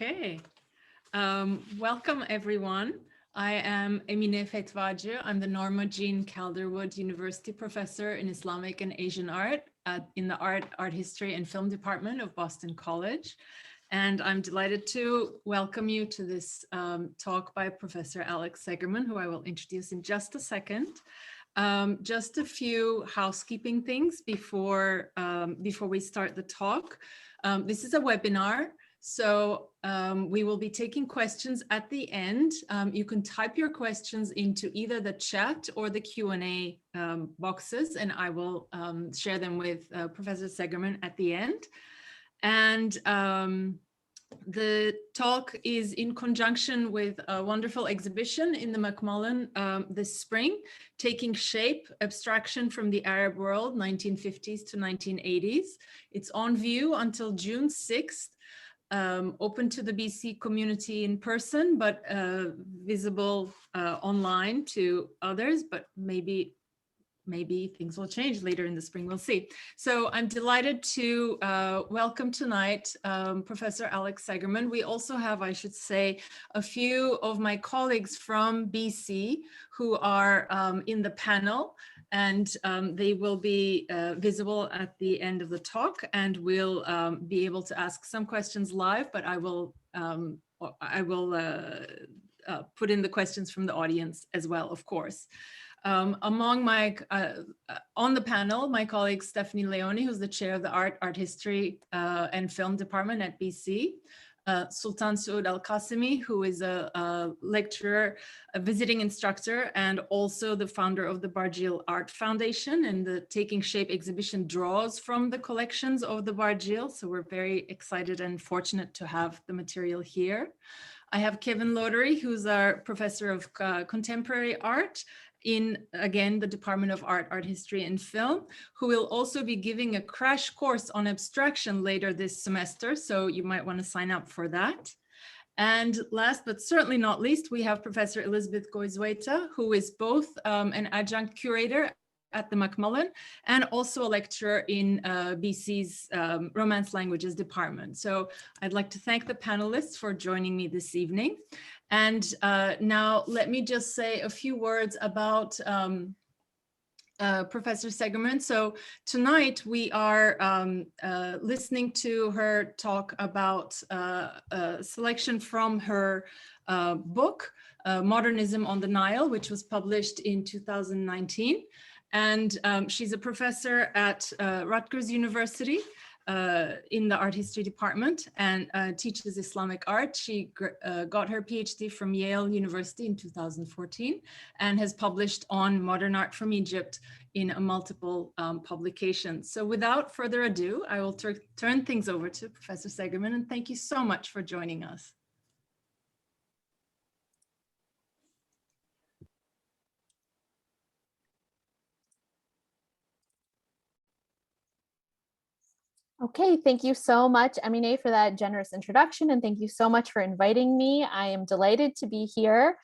Okay, welcome everyone. I am Emine Fetvacı. I'm the Norma Jean Calderwood University Professor in Islamic and Asian Art in the Art History and Film Department of Boston College. And I'm delighted to welcome you to this talk by Professor Alex Seggerman, who I will introduce in just a second. Just a few housekeeping things before we start the talk. This is a webinar. So we will be taking questions at the end. You can type your questions into either the chat or the Q&A boxes, and I will share them with Professor Seggerman at the end. And the talk is in conjunction with a wonderful exhibition in the Macmillan this spring, Taking Shape, Abstraction from the Arab World, 1950s to 1980s. It's on view until June 6th. Open to the BC community in person, but visible online to others, but maybe things will change later in the spring, we'll see. So I'm delighted to welcome tonight Professor Alex Seggerman. We also have, I should say, a few of my colleagues from BC who are in the panel, and they will be visible at the end of the talk, and we'll be able to ask some questions live, but I will put in the questions from the audience as well, of course. Among my, on the panel, my colleague Stephanie Leone, who's the chair of the Art History and Film Department at BC, Sultan Saud Al-Qasimi, who is a lecturer, a visiting instructor, and also the founder of the Barjeel Art Foundation, and the Taking Shape exhibition draws from the collections of the Barjeel, so we're very excited and fortunate to have the material here. I have Kevin Lotery, who's our professor of contemporary art in, again, the Department of Art History and Film, who will also be giving a crash course on abstraction later this semester, so you might want to sign up for that. And last but certainly not least, we have Professor Elizabeth Goizueta, who is both an adjunct curator at the Macmillan and also a lecturer in BC's Romance Languages Department. So I'd like to thank the panelists for joining me this evening. And now let me just say a few words about Professor Seggerman. So tonight we are listening to her talk about a selection from her book, Modernism on the Nile, which was published in 2019. And she's a professor at Rutgers University in the art history department and teaches Islamic art. She got her PhD from Yale University in 2014 and has published on modern art from Egypt in multiple publications. So without further ado, I will turn things over to Professor Seggerman, and thank you so much for joining us. Okay, thank you so much, Emine, for that generous introduction, and thank you so much for inviting me. I am delighted to be here.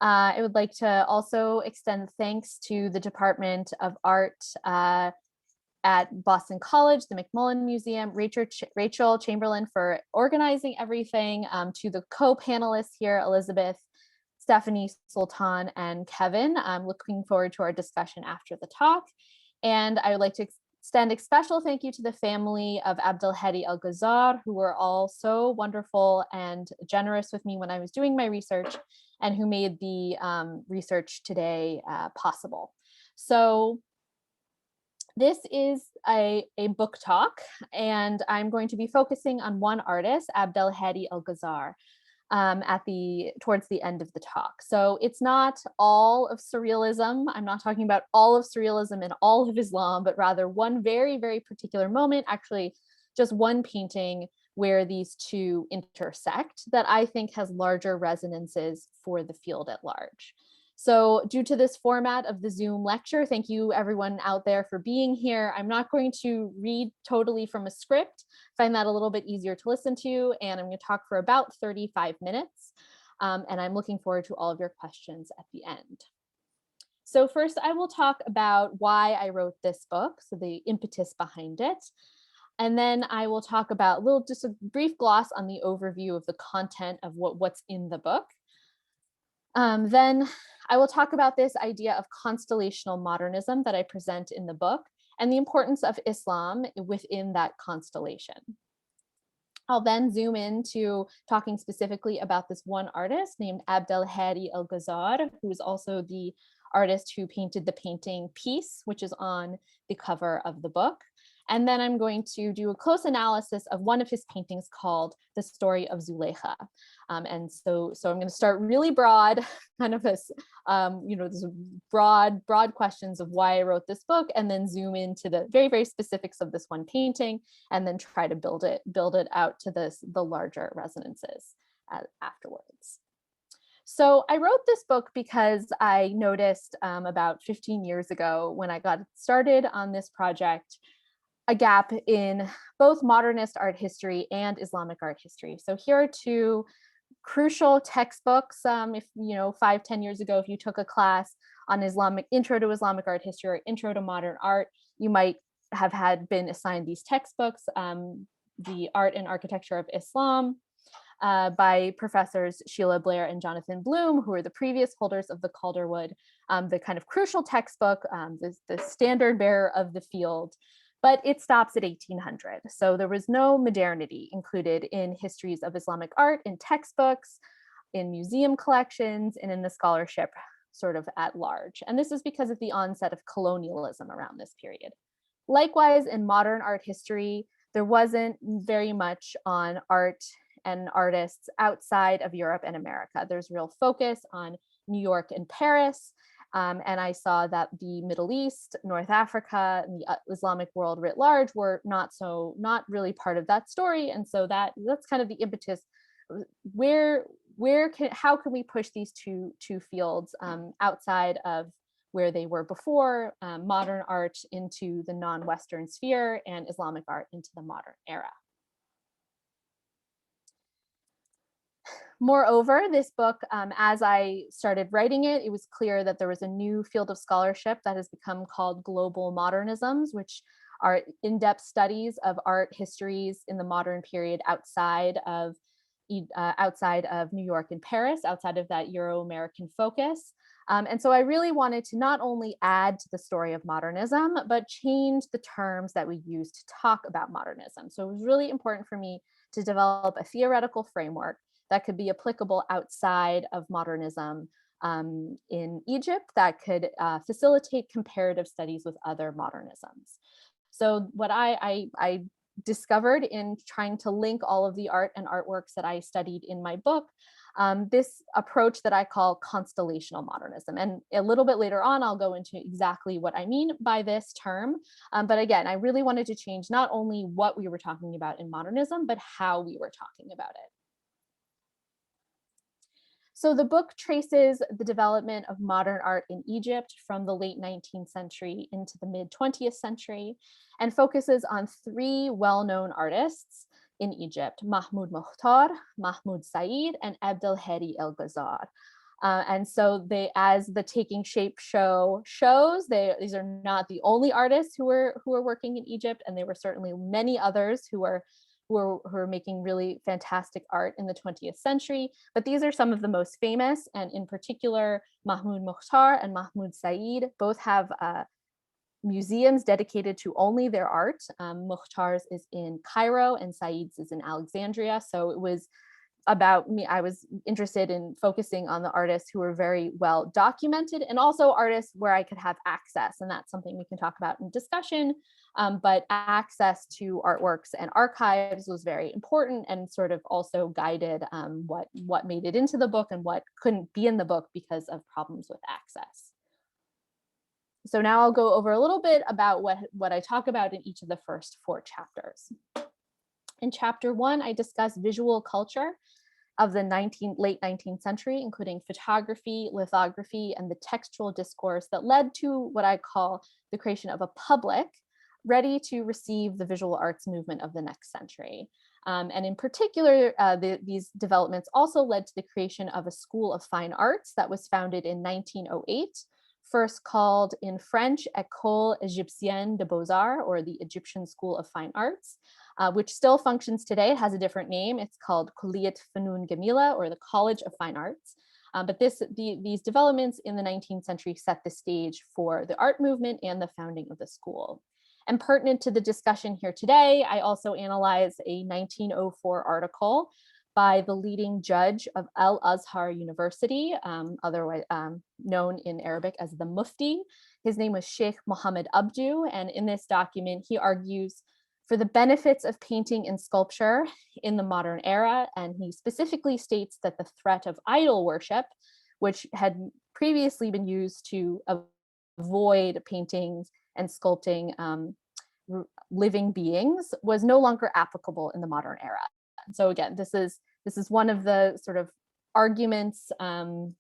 I would like to also extend thanks to the Department of Art at Boston College, the Macmillan Museum, Rachel Chamberlain for organizing everything, to the co-panelists here, Elizabeth, Stephanie, Sultan, and Kevin. I'm looking forward to our discussion after the talk. And I would like to extend a special thank you to the family of Abdelhadi Al-Ghazar, who were all so wonderful and generous with me when I was doing my research, and who made the research today possible. So this is a book talk, and I'm going to be focusing on one artist, Abdelhadi Al-Ghazar, towards the end of the talk. So it's not all of Surrealism. I'm not talking about all of Surrealism and all of Islam, but rather one very, very particular moment, actually just one painting where these two intersect that I think has larger resonances for the field at large. So due to this format of the Zoom lecture, thank you everyone out there for being here. I'm not going to read totally from a script, find that a little bit easier to listen to, and I'm going to talk for about 35 minutes. And I'm looking forward to all of your questions at the end. So first I will talk about why I wrote this book, so the impetus behind it. And then I will talk about just a brief gloss on the overview of the content of what's in the book. Then I will talk about this idea of constellational modernism that I present in the book and the importance of Islam within that constellation. I'll then zoom into talking specifically about this one artist named Abdelhadi El-Ghazar, who is also the artist who painted the painting Peace, which is on the cover of the book. And then I'm going to do a close analysis of one of his paintings called The Story of Zuleika. And so I'm going to start really broad, kind of this, this broad questions of why I wrote this book, and then zoom into the very, very specifics of this one painting, and then try to build it out to the larger resonances afterwards. So I wrote this book because I noticed about 15 years ago when I got started on this project, a gap in both modernist art history and Islamic art history. So here are two crucial textbooks. If 5-10 years ago, if you took a class on intro to Islamic art history or intro to modern art, you might have been assigned these textbooks, The Art and Architecture of Islam, by professors Sheila Blair and Jonathan Bloom, who were the previous holders of the Calderwood, the kind of crucial textbook, the standard bearer of the field. But it stops at 1800. So there was no modernity included in histories of Islamic art, in textbooks, in museum collections, and in the scholarship sort of at large. And this is because of the onset of colonialism around this period. Likewise, in modern art history, there wasn't very much on art and artists outside of Europe and America. There's real focus on New York and Paris. And I saw that the Middle East, North Africa, and the Islamic world writ large were not really part of that story. And so that's kind of the impetus. How can we push these two fields outside of where they were before, modern art into the non-Western sphere and Islamic art into the modern era? Moreover, this book, as I started writing it, it was clear that there was a new field of scholarship that has become called global modernisms, which are in-depth studies of art histories in the modern period outside of New York and Paris, outside of that Euro-American focus. And so I really wanted to not only add to the story of modernism, but change the terms that we use to talk about modernism. So it was really important for me to develop a theoretical framework that could be applicable outside of modernism in Egypt, that could facilitate comparative studies with other modernisms. So what I discovered in trying to link all of the art and artworks that I studied in my book, this approach that I call constellational modernism. And a little bit later on, I'll go into exactly what I mean by this term. But again, I really wanted to change not only what we were talking about in modernism, but how we were talking about it. So the book traces the development of modern art in Egypt from the late 19th century into the mid 20th century, and focuses on three well-known artists in Egypt: Mahmoud Mokhtar, Mahmoud Said, and Abdelhadi El-Ghazar. And so as the Taking Shape show shows, these are not the only artists who were working in Egypt, and there were certainly many others who are making really fantastic art in the 20th century. But these are some of the most famous, and in particular, Mahmoud Mokhtar and Mahmoud Said both have museums dedicated to only their art. Mokhtar's is in Cairo and Said's is in Alexandria. So it was about me, I was interested in focusing on the artists who were very well documented, and also artists where I could have access. And that's something we can talk about in discussion. But access to artworks and archives was very important, and sort of also guided what made it into the book and what couldn't be in the book because of problems with access. So now I'll go over a little bit about what I talk about in each of the first 4 chapters. In chapter 1, I discuss visual culture of the late 19th century, including photography, lithography, and the textual discourse that led to what I call the creation of a public ready to receive the visual arts movement of the next century. And in particular, these developments also led to the creation of a School of Fine Arts that was founded in 1908, first called in French École Égyptienne de Beaux-Arts, or the Egyptian School of Fine Arts, which still functions today. It has a different name. It's called Kulliyat Fenun Gemila, or the College of Fine Arts. But these developments in the 19th century set the stage for the art movement and the founding of the school. And pertinent to the discussion here today, I also analyze a 1904 article by the leading judge of Al-Azhar University, otherwise known in Arabic as the Mufti. His name was Sheikh Mohammed Abdu, and in this document, he argues for the benefits of painting and sculpture in the modern era, and he specifically states that the threat of idol worship, which had previously been used to avoid paintings and sculpting living beings, was no longer applicable in the modern era. So again, this is one of the sort of arguments in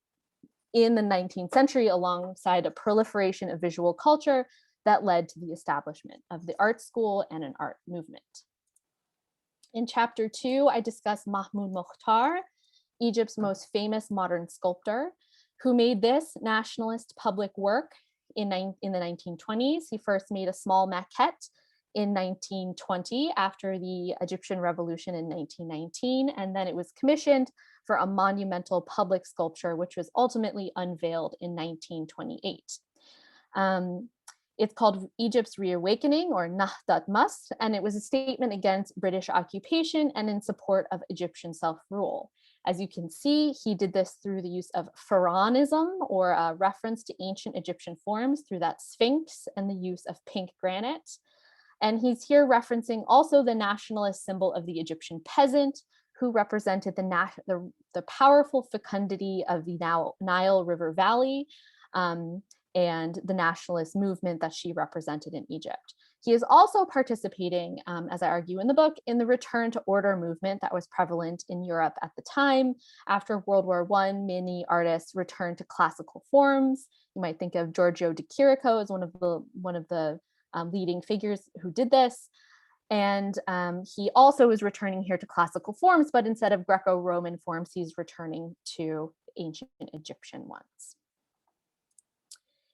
the 19th century, alongside a proliferation of visual culture that led to the establishment of the art school and an art movement. In chapter 2, I discuss Mahmoud Mokhtar, Egypt's most famous modern sculptor, who made this nationalist public work in the 1920s. He first made a small maquette in 1920 after the Egyptian Revolution in 1919, and then it was commissioned for a monumental public sculpture, which was ultimately unveiled in 1928. It's called Egypt's Reawakening, or Nahdat Mas, and it was a statement against British occupation and in support of Egyptian self-rule. As you can see, he did this through the use of Pharaonism, or a reference to ancient Egyptian forms, through that Sphinx and the use of pink granite. And he's here referencing also the nationalist symbol of the Egyptian peasant, who represented the powerful fecundity of the Nile River Valley, and the nationalist movement that she represented in Egypt. He is also participating, as I argue in the book, in the return to order movement that was prevalent in Europe at the time. After World War I, many artists returned to classical forms. You might think of Giorgio de Chirico as one of the leading figures who did this. And he also is returning here to classical forms, but instead of Greco-Roman forms, he's returning to ancient Egyptian ones.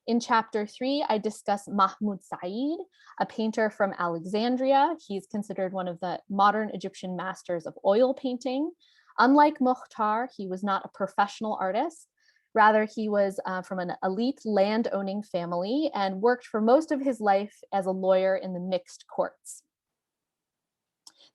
In chapter 3, I discuss Mahmoud Said, a painter from Alexandria. He's considered one of the modern Egyptian masters of oil painting. Unlike Mokhtar, he was not a professional artist. Rather, he was from an elite land-owning family and worked for most of his life as a lawyer in the mixed courts.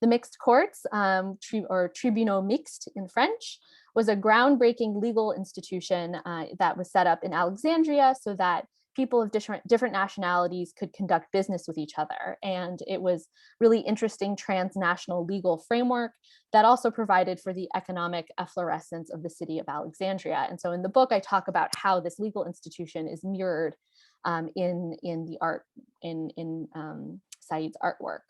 The mixed courts, or tribunaux mixtes in French, was a groundbreaking legal institution that was set up in Alexandria so that people of different nationalities could conduct business with each other. And it was really interesting transnational legal framework that also provided for the economic efflorescence of the city of Alexandria. And so in the book, I talk about how this legal institution is mirrored in the art, in Said's artwork.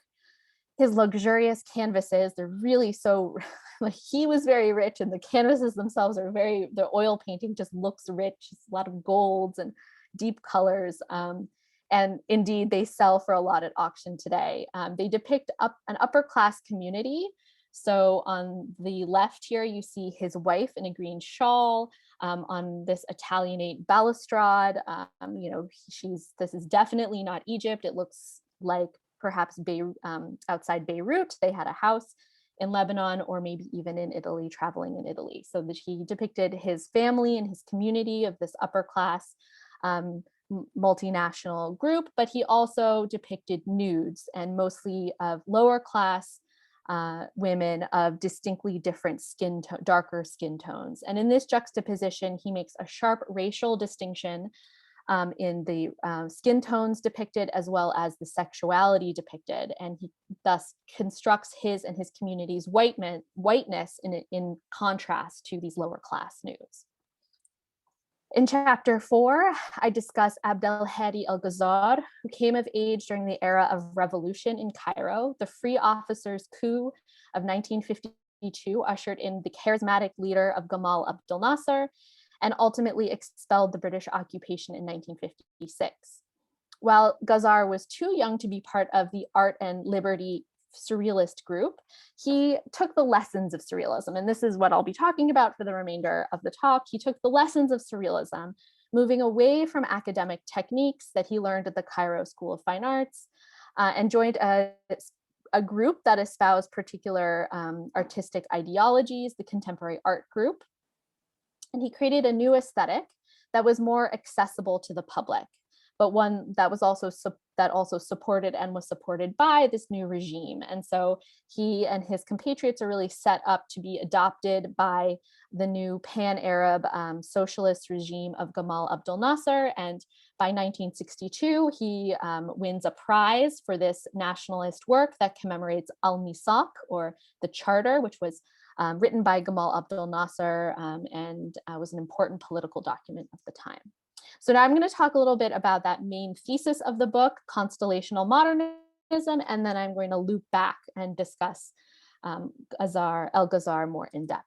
His luxurious canvases, they're really so, like, he was very rich, and the canvases themselves are the oil painting just looks rich. It's a lot of golds and deep colors. And indeed, they sell for a lot at auction today. They depict an upper class community. So on the left here, you see his wife in a green shawl on this Italianate balustrade. This is definitely not Egypt. It looks like perhaps outside Beirut. They had a house in Lebanon, or maybe even in Italy, traveling in Italy. So that he depicted his family and his community of this upper class multinational group, but he also depicted nudes, and mostly of lower class women of distinctly different darker skin tones. And in this juxtaposition, he makes a sharp racial distinction in the skin tones depicted, as well as the sexuality depicted. And he thus constructs his and his community's whiteness in contrast to these lower class nudes. In chapter 4, I discuss Abdelhadi El-Ghazar, who came of age during the era of revolution in Cairo. The Free Officers' coup of 1952 ushered in the charismatic leader of Gamal Abdel Nasser and ultimately expelled the British occupation in 1956. While Ghazar was too young to be part of the art and liberty Surrealist group, he took the lessons of Surrealism, and this is what I'll be talking about for the remainder of the talk. He took the lessons of Surrealism, moving away from academic techniques that he learned at the Cairo School of Fine Arts, and joined a group that espoused particular artistic ideologies, the contemporary art group. And he created a new aesthetic that was more accessible to the public, but one that was also supported and was supported by this new regime. And so he and his compatriots are really set up to be adopted by the new pan-Arab socialist regime of Gamal Abdel Nasser. And by 1962, he wins a prize for this nationalist work that commemorates Al-Misaq, or the Charter, which was written by Gamal Abdel Nasser and was an important political document of the time. So now I'm going to talk a little bit about that main thesis of the book, Constellational Modernism, and then I'm going to loop back and discuss El-Ghazar more in depth.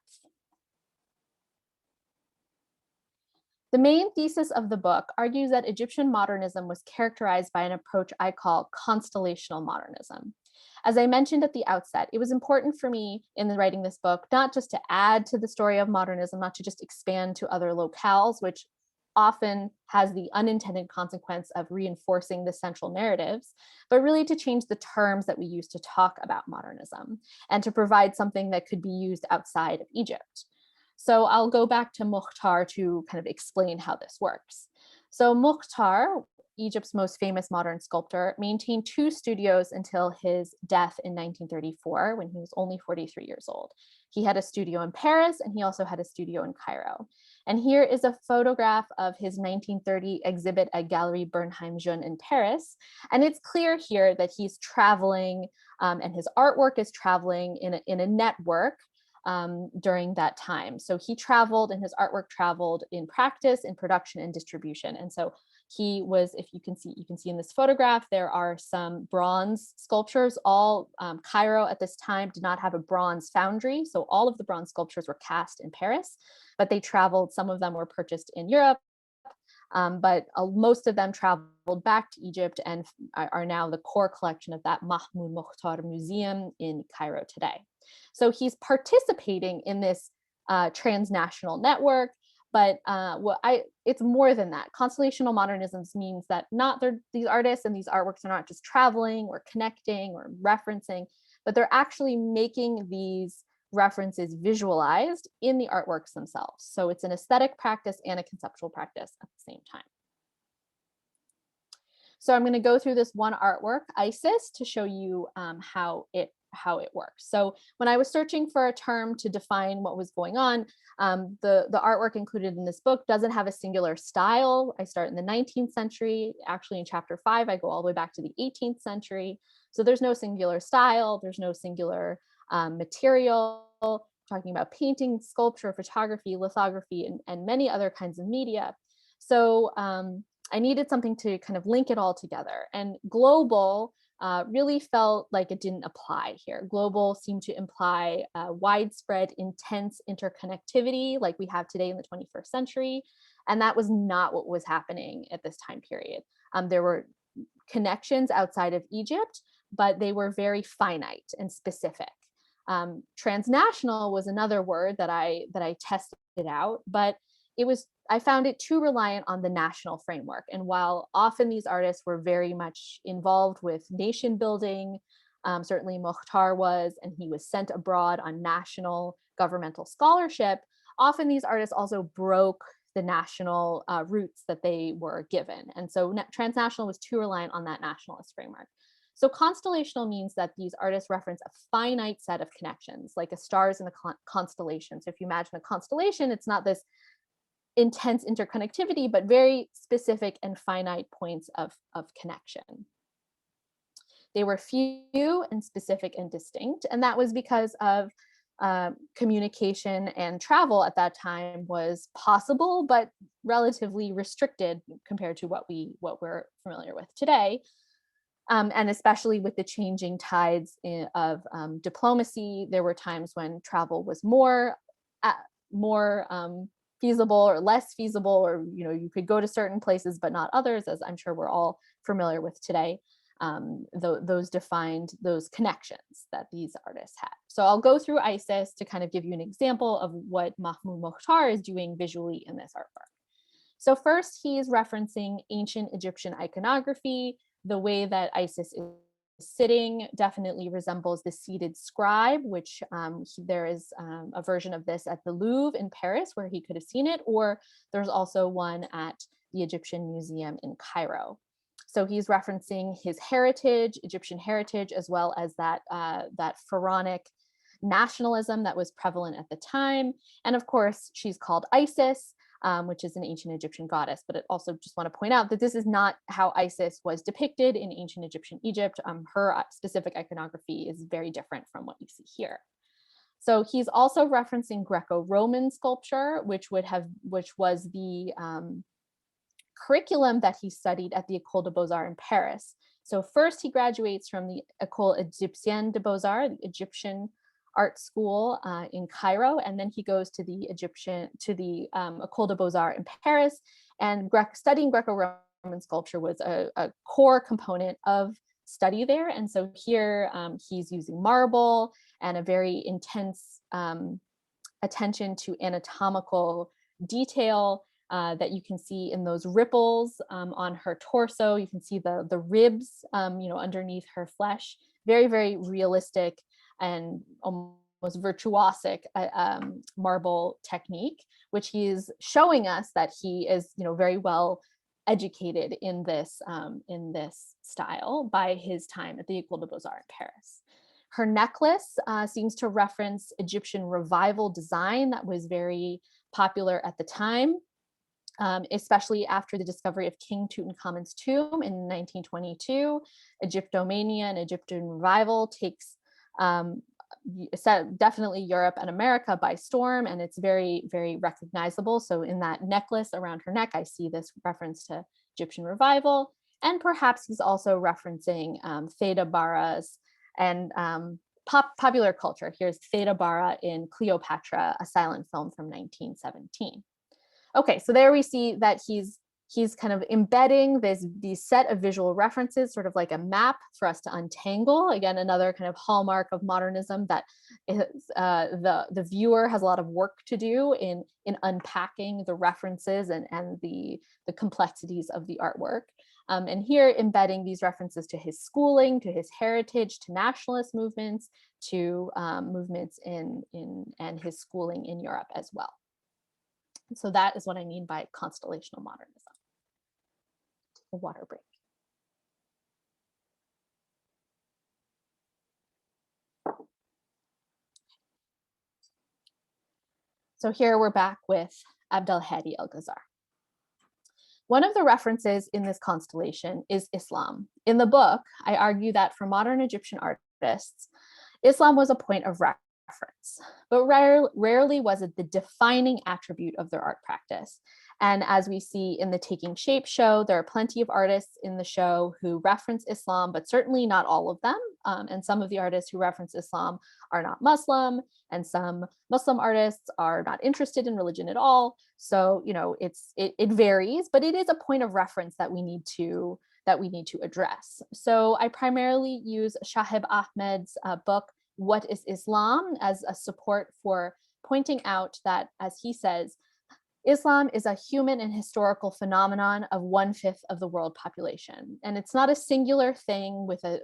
The main thesis of the book argues that Egyptian modernism was characterized by an approach I call constellational modernism. As I mentioned at the outset, it was important for me in writing this book, not just to add to the story of modernism, not to just expand to other locales, which often has the unintended consequence of reinforcing the central narratives, but really to change the terms that we use to talk about modernism and to provide something that could be used outside of Egypt. So I'll go back to Mukhtar to kind of explain how this works. So Mukhtar, Egypt's most famous modern sculptor, maintained 2 studios until his death in 1934, when he was only 43 years old. He had a studio in Paris, and he also had a studio in Cairo. And here is a photograph of his 1930 exhibit at Galerie Bernheim Jeune in Paris. And it's clear here that he's traveling, and his artwork is traveling in a network during that time. So he traveled, and his artwork traveled in practice, in production, and distribution. And so he was, if you can see in this photograph, there are some bronze sculptures. All Cairo at this time did not have a bronze foundry. So all of the bronze sculptures were cast in Paris, but they traveled, some of them were purchased in Europe, but most of them traveled back to Egypt and are now the core collection of that Mahmoud Mukhtar Museum in Cairo today. So he's participating in this transnational network, but it's more than that. Constellational modernism means that these artists and these artworks are not just traveling or connecting or referencing, but they're actually making these references visualized in the artworks themselves. So it's an aesthetic practice and a conceptual practice at the same time. So I'm going to go through this one artwork, Isis, to show you how it works. So when I was searching for a term to define what was going on, the artwork included in this book doesn't have a singular style. I start in the 19th century. Actually, in chapter 5, I go all the way back to the 18th century. So there's no singular style. There's no singular material. Talking about painting, sculpture, photography, lithography, and many other kinds of media. So I needed something to kind of link it all together. And global really felt like it didn't apply here. Global seemed to imply widespread, intense interconnectivity like we have today in the 21st century. And that was not what was happening at this time period. There were connections outside of Egypt, but they were very finite and specific. Transnational was another word that I tested out, but I found it too reliant on the national framework. And while often these artists were very much involved with nation building, certainly Mukhtar was, and he was sent abroad on national governmental scholarship, often these artists also broke the national roots that they were given. And so transnational was too reliant on that nationalist framework. So constellational means that these artists reference a finite set of connections, like a stars in a constellation. So if you imagine a constellation, it's not this intense interconnectivity, but very specific and finite points of connection. They were few and specific and distinct, and that was because of communication and travel at that time was possible, but relatively restricted compared to what we're familiar with today. And especially with the changing tides of diplomacy, there were times when travel was more feasible or less feasible, or you could go to certain places but not others, as I'm sure we're all familiar with today. Those defined those connections that these artists had. So I'll go through Isis to kind of give you an example of what Mahmoud Mukhtar is doing visually in this artwork. So first, he's referencing ancient Egyptian iconography. The way that Isis is sitting definitely resembles the seated scribe, which there is a version of this at the Louvre in Paris where he could have seen it, or there's also one at the Egyptian Museum in Cairo. So he's referencing his heritage, Egyptian heritage, as well as that pharaonic nationalism that was prevalent at the time. And of course, she's called Isis, which is an ancient Egyptian goddess. But I also just want to point out that this is not how Isis was depicted in ancient Egyptian Egypt. Her specific iconography is very different from what you see here. So he's also referencing Greco-Roman sculpture, which was the curriculum that he studied at the École des Beaux-Arts in Paris. So first he graduates from the École Égyptienne des Beaux-Arts, the Egyptian art school in Cairo, and then he goes to the École des Beaux-Arts in Paris. And studying Greco-Roman sculpture was a core component of study there. And so here he's using marble and a very intense attention to anatomical detail that you can see in those ripples on her torso. You can see the ribs, underneath her flesh. Very, very realistic and almost virtuosic marble technique, which he's showing us that he is, very well educated in this style by his time at the École des Beaux-Arts in Paris. Her necklace seems to reference Egyptian revival design that was very popular at the time. Especially after the discovery of King Tutankhamun's tomb in 1922, Egyptomania and Egyptian revival takes definitely Europe and America by storm, and it's very, very recognizable. So in that necklace around her neck, I see this reference to Egyptian revival, and perhaps he's also referencing Theda Bara's and popular culture. Here's Theda Bara in Cleopatra, a silent film from 1917. Okay, so there we see that he's kind of embedding these set of visual references, sort of like a map for us to untangle. Again, another kind of hallmark of modernism that is, the viewer has a lot of work to do in unpacking the references and the complexities of the artwork. And here embedding these references to his schooling, to his heritage, to nationalist movements, to movements and his schooling in Europe as well. So that is what I mean by constellational modernism. Take a water break. So here we're back with Abdelhadi El-Ghazar. One of the references in this constellation is Islam. In the book, I argue that for modern Egyptian artists, Islam was a point of reference, but rarely was it the defining attribute of their art practice. And as we see in the Taking Shape show, there are plenty of artists in the show who reference Islam, but certainly not all of them. And some of the artists who reference Islam are not Muslim, and some Muslim artists are not interested in religion at all. So, it varies, but it is a point of reference that we need to address. So I primarily use Shahib Ahmed's book, What is Islam, as a support for pointing out that, as he says, Islam is a human and historical phenomenon of 1/5 of the world population. And it's not a singular thing with a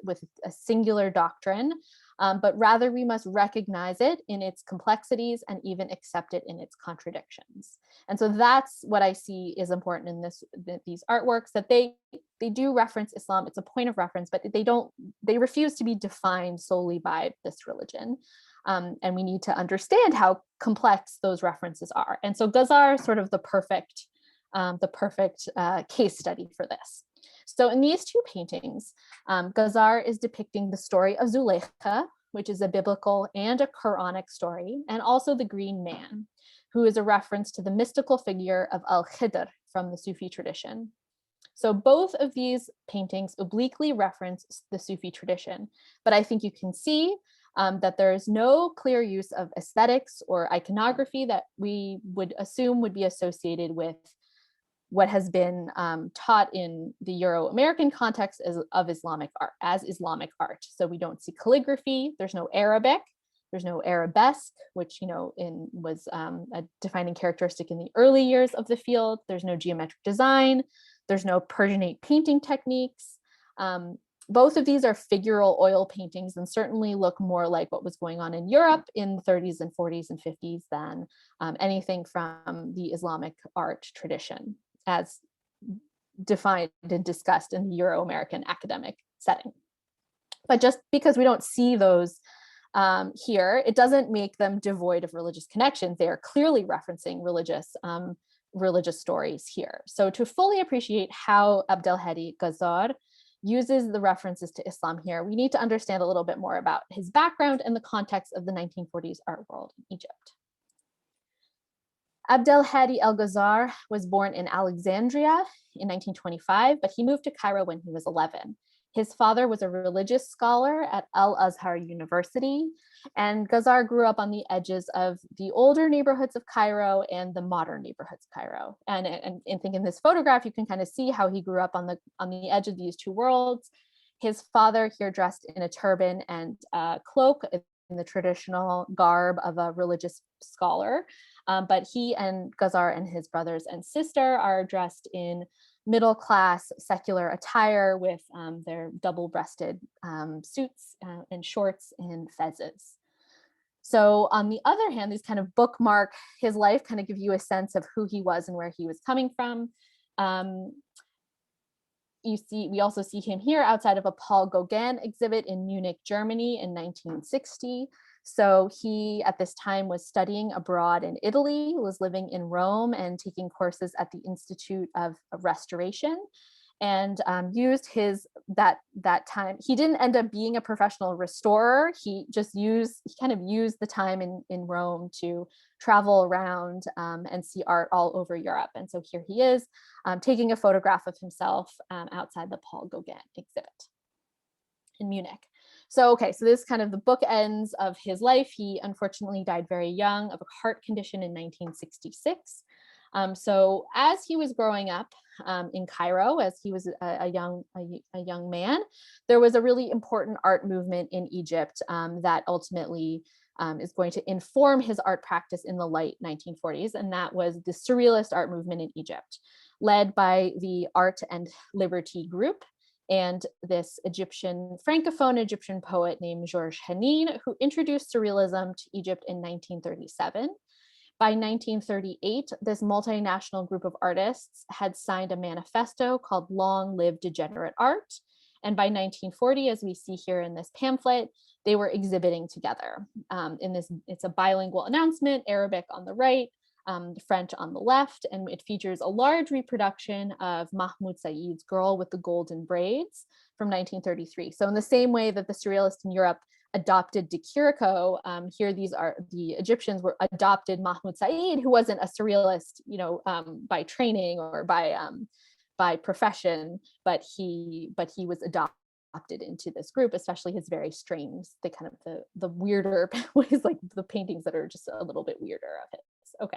singular doctrine, but rather we must recognize it in its complexities and even accept it in its contradictions. And so that's what I see is important in these artworks, that they do reference Islam. It's a point of reference, but they refuse to be defined solely by this religion. And we need to understand how complex those references are. And so Ghazar is sort of the perfect case study for this. So in these two paintings, Ghazar is depicting the story of Zuleika, which is a biblical and a Quranic story, and also the Green Man, who is a reference to the mystical figure of Al-Khidr from the Sufi tradition. So both of these paintings obliquely reference the Sufi tradition, but I think you can see that there is no clear use of aesthetics or iconography that we would assume would be associated with what has been taught in the Euro-American context of Islamic art, as Islamic art. So we don't see calligraphy, there's no Arabic, There's no arabesque, which was a defining characteristic in the early years of the field. There's no geometric design. There's no Persianate painting techniques. Both of these are figural oil paintings and certainly look more like what was going on in Europe in the 30s and 40s and 50s than anything from the Islamic art tradition as defined and discussed in the Euro-American academic setting. But just because we don't see those here, it doesn't make them devoid of religious connections. They are clearly referencing religious stories here. So to fully appreciate how Abdelhadi Ghazar uses the references to Islam here, we need to understand a little bit more about his background and the context of the 1940s art world in Egypt. Abdelhadi El-Ghazar was born in Alexandria in 1925, but he moved to Cairo when he was 11. His father was a religious scholar at Al-Azhar University, and Ghazar grew up on the edges of the older neighborhoods of Cairo and the modern neighborhoods of Cairo. And I think in this photograph, you can kind of see how he grew up on the edge of these two worlds. His father here dressed in a turban and cloak in the traditional garb of a religious scholar. But he and Ghazar and his brothers and sister are dressed in middle-class secular attire with their double-breasted suits and shorts and fezzes. So on the other hand, these kind of bookmark his life, kind of give you a sense of who he was and where he was coming from. We also see him here outside of a Paul Gauguin exhibit in Munich, Germany in 1960. So he, at this time, was studying abroad in Italy, was living in Rome and taking courses at the Institute of Restoration, and used that time. He didn't end up being a professional restorer. He kind of used the time in Rome to travel around and see art all over Europe. And so here he is taking a photograph of himself outside the Paul Gauguin exhibit in Munich. So this is kind of the bookends of his life. He unfortunately died very young of a heart condition in 1966. So as he was growing up in Cairo, as he was a young man, there was a really important art movement in Egypt that ultimately is going to inform his art practice in the late 1940s, and that was the Surrealist art movement in Egypt, led by the Art and Liberty group and this Francophone Egyptian poet named Georges Henin, who introduced Surrealism to Egypt in 1937. By 1938, this multinational group of artists had signed a manifesto called Long Live Degenerate Art. And by 1940, as we see here in this pamphlet, they were exhibiting together. It's a bilingual announcement, Arabic on the right, French on the left, and it features a large reproduction of Mahmoud Said's Girl with the Golden Braids from 1933. So in the same way that the Surrealists in Europe adopted De Chirico, here the Egyptians adopted Mahmoud Said, who wasn't a Surrealist, by training or by profession, but he was adopted into this group, especially his very strange, the weirder ways, like the paintings that are just a little bit weirder of his. Okay,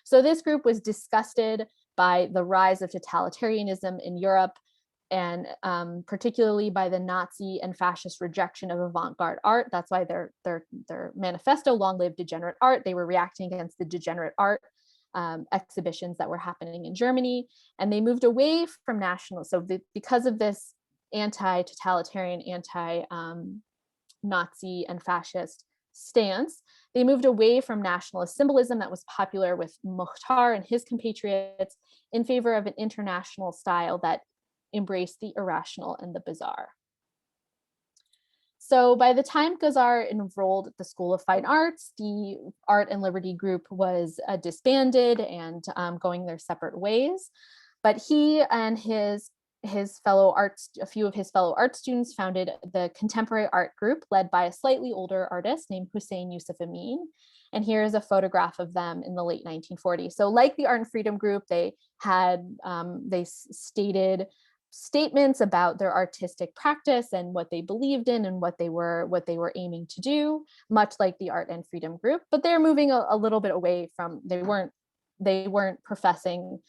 so this group was disgusted by the rise of totalitarianism in Europe, and particularly by the Nazi and fascist rejection of avant-garde art. That's why their manifesto, Long Live Degenerate Art, they were reacting against the degenerate art exhibitions that were happening in Germany, and they moved away from national. So because of this anti-totalitarian, anti-Nazi and fascist stance, they moved away from nationalist symbolism that was popular with Mukhtar and his compatriots in favor of an international style that embraced the irrational and the bizarre. So by the time Ghazar enrolled at the School of Fine Arts, the Art and Liberty group was disbanded and going their separate ways. But he and a few of his fellow art students founded the Contemporary Art Group, led by a slightly older artist named Hussein Yusuf Amin. And here is a photograph of them in the late 1940s. So like the Art and Freedom Group, they stated statements about their artistic practice and what they believed in and what they were aiming to do, much like the Art and Freedom Group. But they're moving a little bit away from, they weren't professing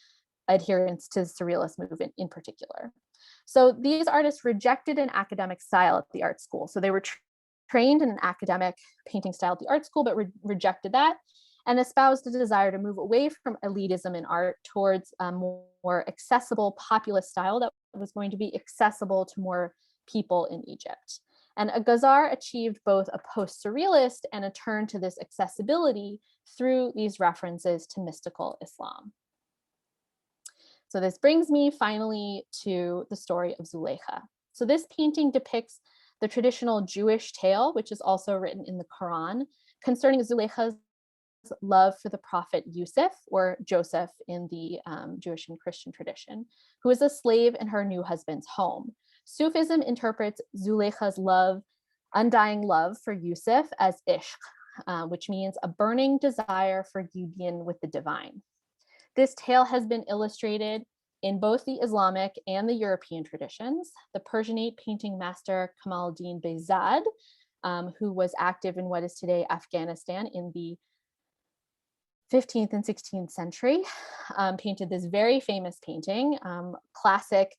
adherence to the Surrealist movement in particular. So these artists rejected an academic style at the art school. So they were trained in an academic painting style at the art school, but rejected that and espoused a desire to move away from elitism in art towards a more accessible populist style that was going to be accessible to more people in Egypt. And Ghazar achieved both a post-surrealist and a turn to this accessibility through these references to mystical Islam. So this brings me finally to the story of Zuleika. So this painting depicts the traditional Jewish tale, which is also written in the Quran, concerning Zuleika's love for the prophet Yusuf, or Joseph in the Jewish and Christian tradition, who is a slave in her new husband's home. Sufism interprets Zuleika's undying love for Yusuf as ishq, which means a burning desire for union with the divine. This tale has been illustrated in both the Islamic and the European traditions. The Persianate painting master Kamaluddin Behzad, who was active in what is today Afghanistan in the 15th and 16th century, painted this very famous painting, classic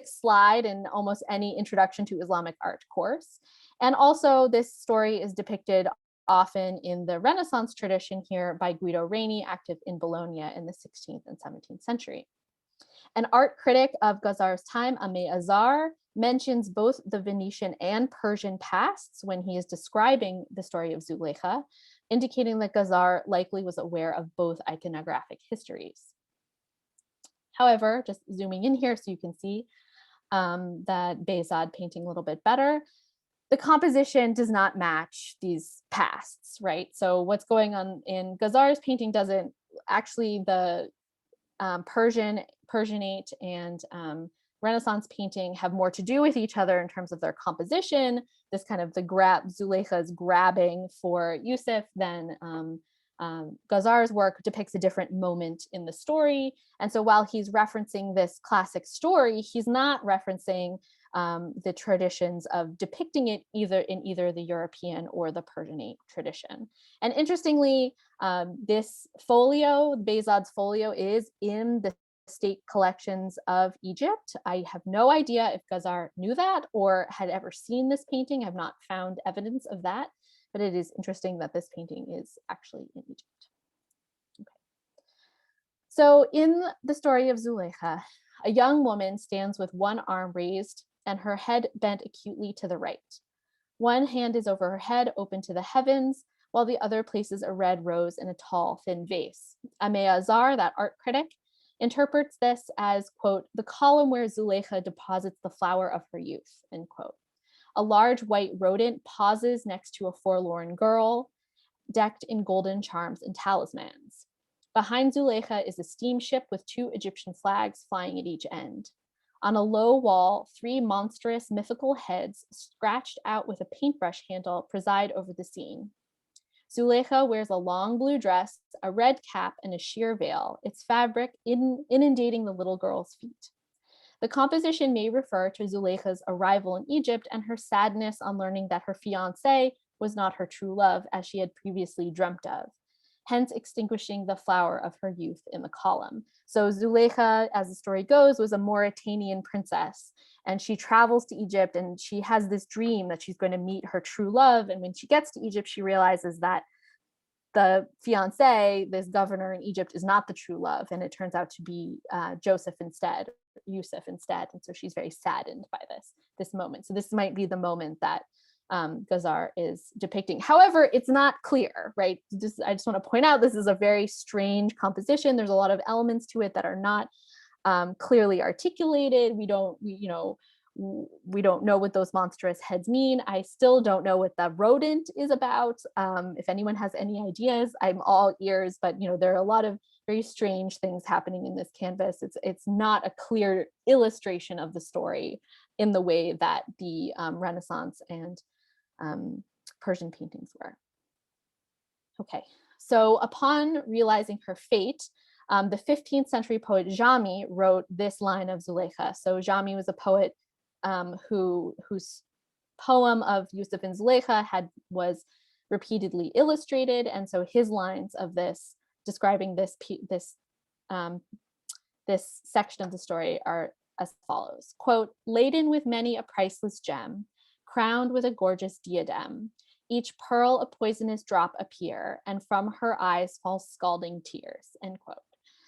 slide in almost any introduction to Islamic art course. And also this story is depicted often in the Renaissance tradition here by Guido Reni, active in Bologna in the 16th and 17th century. An art critic of Ghazar's time, Ahmed Azar, mentions both the Venetian and Persian pasts when he is describing the story of Zuleika, indicating that Ghazar likely was aware of both iconographic histories. However, just zooming in here so you can see that Behzad painting a little bit better, the composition does not match these pasts, right? So what's going on in Ghazar's painting doesn't actually, the Persianate and Renaissance painting have more to do with each other in terms of their composition. This kind of Zuleika's grabbing for Yusuf, then Ghazar's work depicts a different moment in the story. And so while he's referencing this classic story, he's not referencing the traditions of depicting it either the European or the Persianate tradition. And interestingly, this folio, Behzad's folio, is in the state collections of Egypt. I have no idea if Ghazar knew that or had ever seen this painting. I've not found evidence of that, but it is interesting that this painting is actually in Egypt. Okay. So in the story of Zuleika, a young woman stands with one arm raised and her head bent acutely to the right. One hand is over her head, open to the heavens, while the other places a red rose in a tall, thin vase. Ahmed Azar, that art critic, interprets this as, quote, the column where Zuleika deposits the flower of her youth, end quote. A large white rodent pauses next to a forlorn girl, decked in golden charms and talismans. Behind Zuleika is a steamship with two Egyptian flags flying at each end. On a low wall, three monstrous mythical heads, scratched out with a paintbrush handle, preside over the scene. Zuleika wears a long blue dress, a red cap, and a sheer veil, its fabric inundating the little girl's feet. The composition may refer to Zuleika's arrival in Egypt and her sadness on learning that her fiancé was not her true love, as she had previously dreamt of, hence extinguishing the flower of her youth in the column. So Zuleika, as the story goes, was a Mauritanian princess, and she travels to Egypt and she has this dream that she's going to meet her true love. And when she gets to Egypt, she realizes that the fiancé, this governor in Egypt, is not the true love, and it turns out to be Yusuf instead. And so she's very saddened by this moment. So this might be the moment that Ghazar is depicting. However, it's not clear, right? I just want to point out this is a very strange composition. There's a lot of elements to it that are not clearly articulated. We don't know what those monstrous heads mean. I still don't know what the rodent is about. If anyone has any ideas, I'm all ears, but there are a lot of very strange things happening in this canvas. It's not a clear illustration of the story in the way that the Renaissance and Persian paintings were. Okay, so upon realizing her fate, the 15th century poet Jami wrote this line of Zuleika. So Jami was a poet whose poem of Yusuf and Zuleika was repeatedly illustrated, and so his lines of this describing this section of the story are as follows: quote, laden with many a priceless gem, crowned with a gorgeous diadem. Each pearl a poisonous drop appear, and from her eyes fall scalding tears, end quote.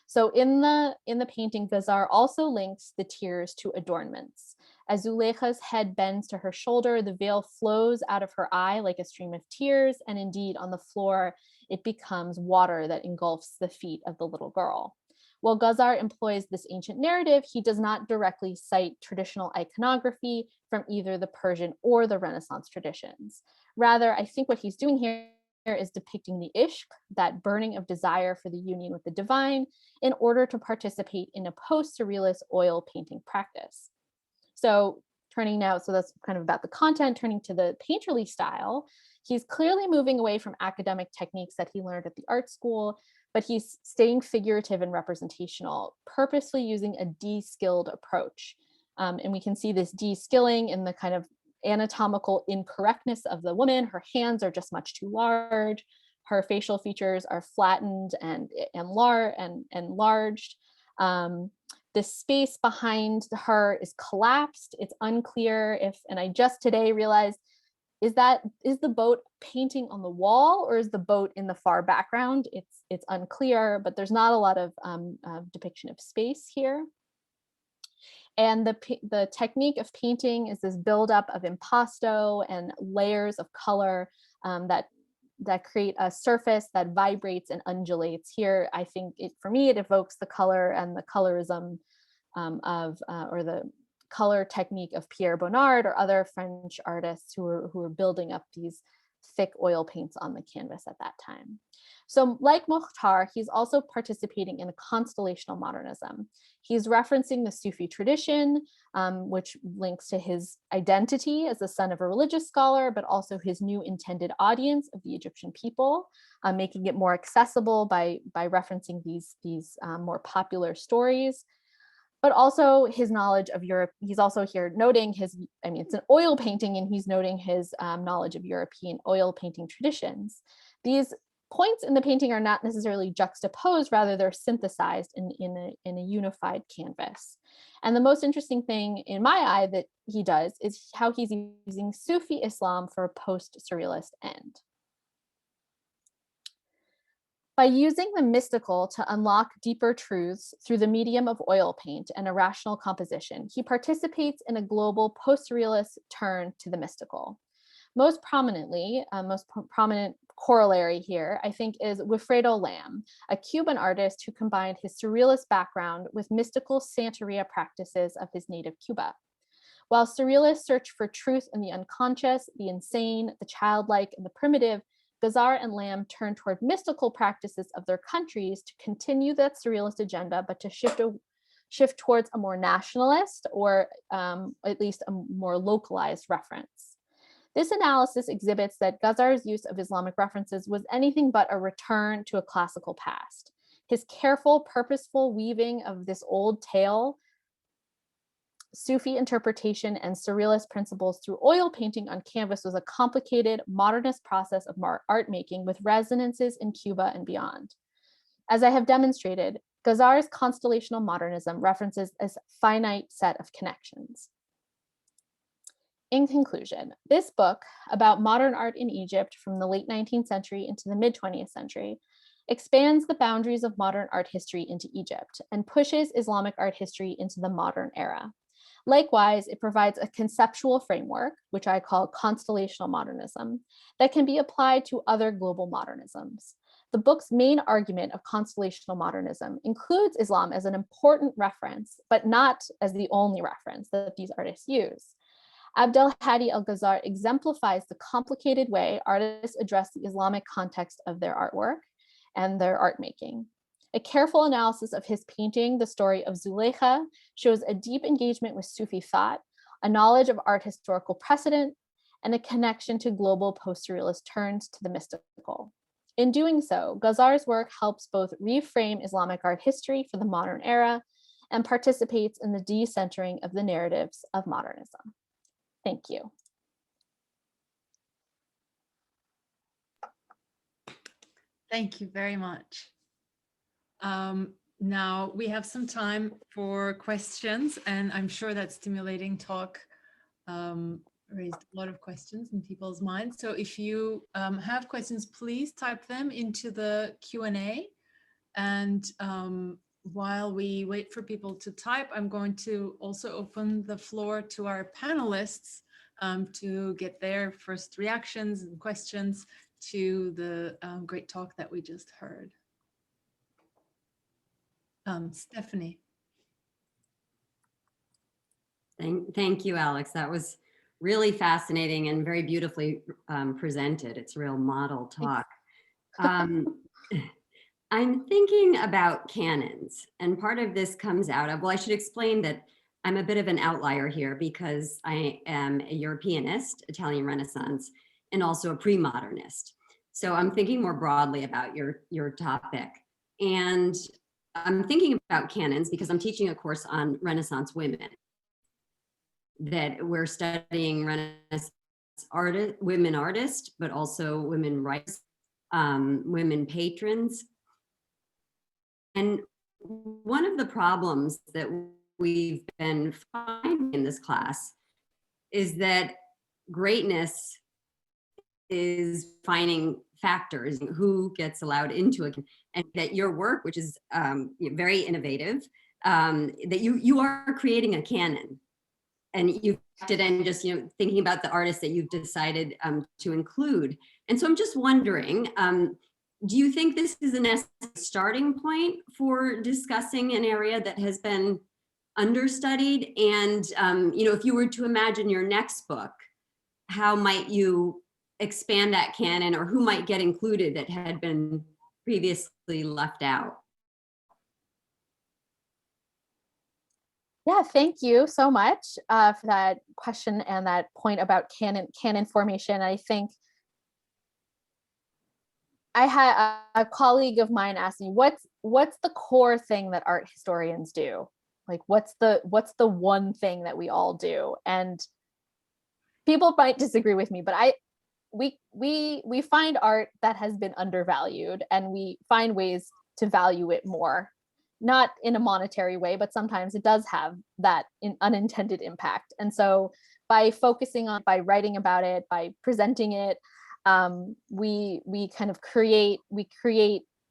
So in the painting, Ghazar also links the tears to adornments. As Zuleika's head bends to her shoulder, the veil flows out of her eye like a stream of tears, and indeed on the floor, it becomes water that engulfs the feet of the little girl. While Ghazar employs this ancient narrative, he does not directly cite traditional iconography from either the Persian or the Renaissance traditions. Rather, I think what he's doing here is depicting the ishq, that burning of desire for the union with the divine, in order to participate in a post-surrealist oil painting practice. So turning now, so that's kind of about the content, turning to the painterly style, he's clearly moving away from academic techniques that he learned at the art school, but he's staying figurative and representational, purposely using a de-skilled approach. And we can see this de-skilling in the kind of anatomical incorrectness of the woman. Her hands are just much too large. Her facial features are flattened and enlarged. The space behind her is collapsed. It's unclear if, and I just today realized, is the boat painting on the wall or is the boat in the far background? It's unclear, but there's not a lot of depiction of space here. And the technique of painting is this buildup of impasto and layers of color that create a surface that vibrates and undulates. Here, I think for me, it evokes the color and the colorism or the color technique of Pierre Bonnard or other French artists who were building up these thick oil paints on the canvas at that time. So like Mukhtar, he's also participating in a constellational modernism. He's referencing the Sufi tradition, which links to his identity as the son of a religious scholar, but also his new intended audience of the Egyptian people, making it more accessible by referencing these more popular stories. But also his knowledge of Europe. He's also here noting it's an oil painting, and he's noting his knowledge of European oil painting traditions. These points in the painting are not necessarily juxtaposed, rather they're synthesized in a unified canvas. And the most interesting thing in my eye that he does is how he's using Sufi Islam for a post-surrealist end. By using the mystical to unlock deeper truths through the medium of oil paint and irrational composition, he participates in a global post-surrealist turn to the mystical. Most prominent corollary here, I think, is Wilfredo Lam, a Cuban artist who combined his surrealist background with mystical Santeria practices of his native Cuba. While surrealists search for truth in the unconscious, the insane, the childlike, and the primitive, Ghazar and Lam turn toward mystical practices of their countries to continue that surrealist agenda, but to shift towards a more nationalist or at least a more localized reference. This analysis exhibits that Ghazar's use of Islamic references was anything but a return to a classical past. His careful, purposeful weaving of this old tale, Sufi interpretation, and surrealist principles through oil painting on canvas was a complicated modernist process of art making with resonances in Cuba and beyond. As I have demonstrated, Ghazar's constellational modernism references a finite set of connections. In conclusion, this book about modern art in Egypt from the late 19th century into the mid-20th century expands the boundaries of modern art history into Egypt and pushes Islamic art history into the modern era. Likewise, it provides a conceptual framework, which I call constellational modernism, that can be applied to other global modernisms. The book's main argument of constellational modernism includes Islam as an important reference, but not as the only reference that these artists use. Abdelhadi El-Ghazar exemplifies the complicated way artists address the Islamic context of their artwork and their art making. A careful analysis of his painting, The Story of Zuleika, shows a deep engagement with Sufi thought, a knowledge of art historical precedent, and a connection to global post-surrealist turns to the mystical. In doing so, Ghazar's work helps both reframe Islamic art history for the modern era and participates in the decentering of the narratives of modernism. Thank you. Thank you very much. Now we have some time for questions, and I'm sure that stimulating talk raised a lot of questions in people's minds. So if you have questions, please type them into the Q&A. And while we wait for people to type, I'm going to also open the floor to our panelists to get their first reactions and questions to the great talk that we just heard. Stephanie. Thank you, Alex. That was really fascinating and very beautifully presented. It's a real model talk. I'm thinking about canons, and part of this comes out of, well, I should explain that I'm a bit of an outlier here because I am a Europeanist, Italian Renaissance, and also a pre-modernist. So I'm thinking more broadly about your topic. And I'm thinking about canons because I'm teaching a course on Renaissance women, that we're studying Renaissance women artists, but also women writers, women patrons. And one of the problems that we've been finding in this class is that greatness is finding factors, who gets allowed into it, and that your work, which is very innovative, that you are creating a canon. And you've acted in just thinking about the artists that you've decided to include. And so I'm just wondering, do you think this is a necessary starting point for discussing an area that has been understudied? And if you were to imagine your next book, how might you expand that canon, or who might get included that had been previously left out? Yeah, thank you so much for that question and that point about canon formation. I think I had a colleague of mine ask me, what's the core thing that art historians do? Like, what's the one thing that we all do? And people might disagree with me, but we find art that has been undervalued, and we find ways to value it more. Not in a monetary way, but sometimes it does have that unintended impact. And so by focusing on, by writing about it, by presenting it, we kind of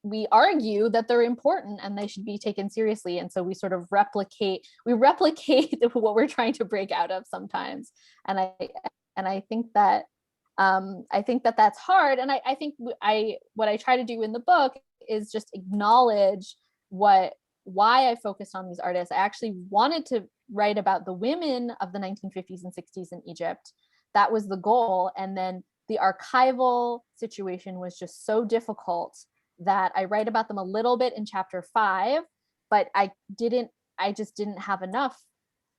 we argue that they're important and they should be taken seriously. And so we sort of replicate what we're trying to break out of sometimes. And I think that that's hard. And I think what I try to do in the book is just acknowledge why I focused on these artists. I actually wanted to write about the women of the 1950s and 60s in Egypt. That was the goal. And then the archival situation was just so difficult that I write about them a little bit in chapter 5, but I just didn't have enough.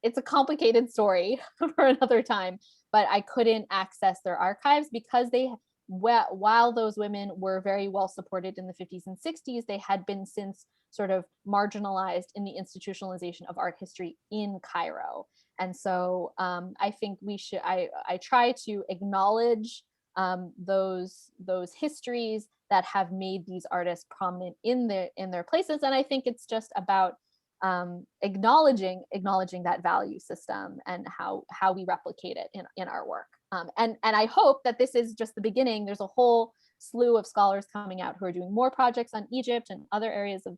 It's a complicated story for another time, but I couldn't access their archives because while those women were very well supported in the 50s and 60s, they had been since sort of marginalized in the institutionalization of art history in Cairo. And so I think I try to acknowledge those histories that have made these artists prominent in their places. And I think it's just about acknowledging that value system and how we replicate it in our work. And I hope that this is just the beginning. There's a whole slew of scholars coming out who are doing more projects on Egypt and other areas of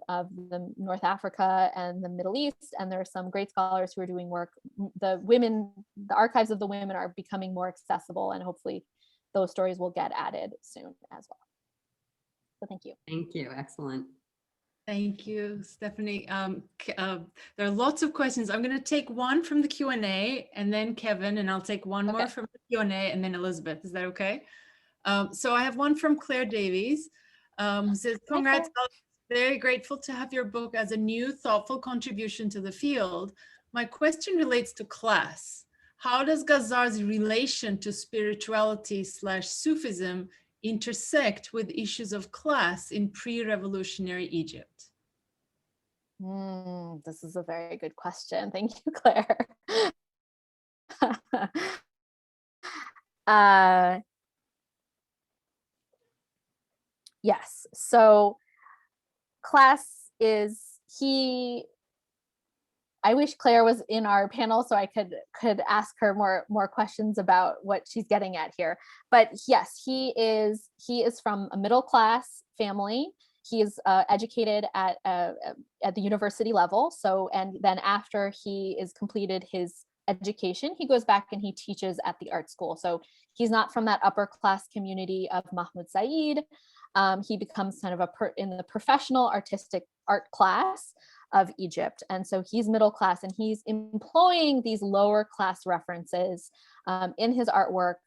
the North Africa and the Middle East. And there are some great scholars who are doing work. The archives of the women are becoming more accessible, and hopefully those stories will get added soon as well. So thank you. Thank you. Excellent. Thank you, Stephanie. There are lots of questions. I'm going to take one from the Q&A and then Kevin, and I'll take one more from the Q&A and then Elizabeth. Is that okay? So I have one from Claire Davies, who says, congrats, very grateful to have your book as a new thoughtful contribution to the field. My question relates to class. How does Ghazar's relation to spirituality/Sufism intersect with issues of class in pre-revolutionary Egypt? This is a very good question. Thank you, Claire. Yes, so class is, I wish Claire was in our panel so I could ask her more questions about what she's getting at here. But yes, he is from a middle class family. He is educated at the university level. So, and then after he is completed his education, he goes back and he teaches at the art school. So he's not from that upper class community of Mahmoud Said. He becomes kind of in the professional artistic art class of Egypt. And so he's middle class, and he's employing these lower class references in his artwork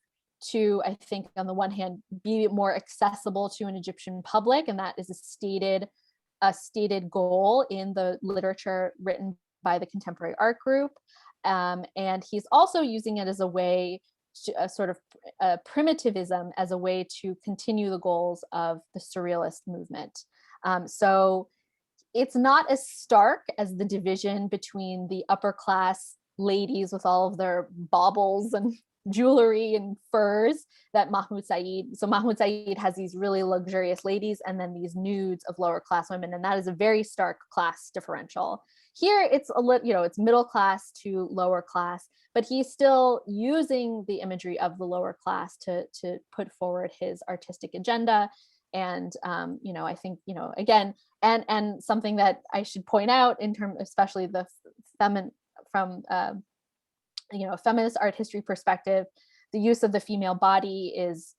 to, I think, on the one hand, be more accessible to an Egyptian public. And that is a stated goal in the literature written by the contemporary art group. And he's also using it as a way to a sort of primitivism as a way to continue the goals of the Surrealist movement. So it's not as stark as the division between the upper class ladies with all of their baubles and jewelry and furs that Mahmoud Said. So Mahmoud Said has these really luxurious ladies and then these nudes of lower class women. And that is a very stark class differential. Here it's a little, it's middle class to lower class, but he's still using the imagery of the lower class to put forward his artistic agenda. And, I think, again, and something that I should point out in terms, especially the feminist art history perspective, the use of the female body is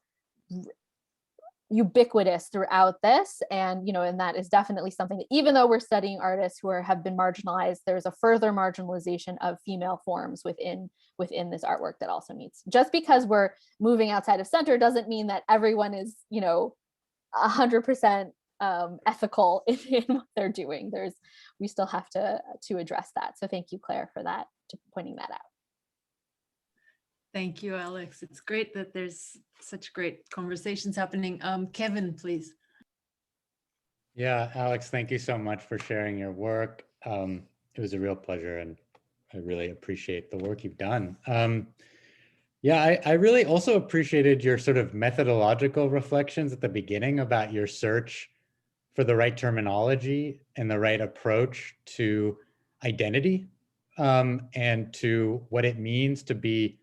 ubiquitous throughout this. And, and that is definitely something that, even though we're studying artists who have been marginalized, there's a further marginalization of female forms within this artwork that also needs. Just because we're moving outside of center doesn't mean that everyone is, 100% ethical in what they're doing. We still have to address that. So thank you, Claire, for that, to pointing that out. Thank you, Alex. It's great that there's such great conversations happening. Kevin, please. Yeah, Alex, thank you so much for sharing your work. It was a real pleasure, and I really appreciate the work you've done. I really also appreciated your sort of methodological reflections at the beginning about your search for the right terminology and the right approach to identity, and to what it means to be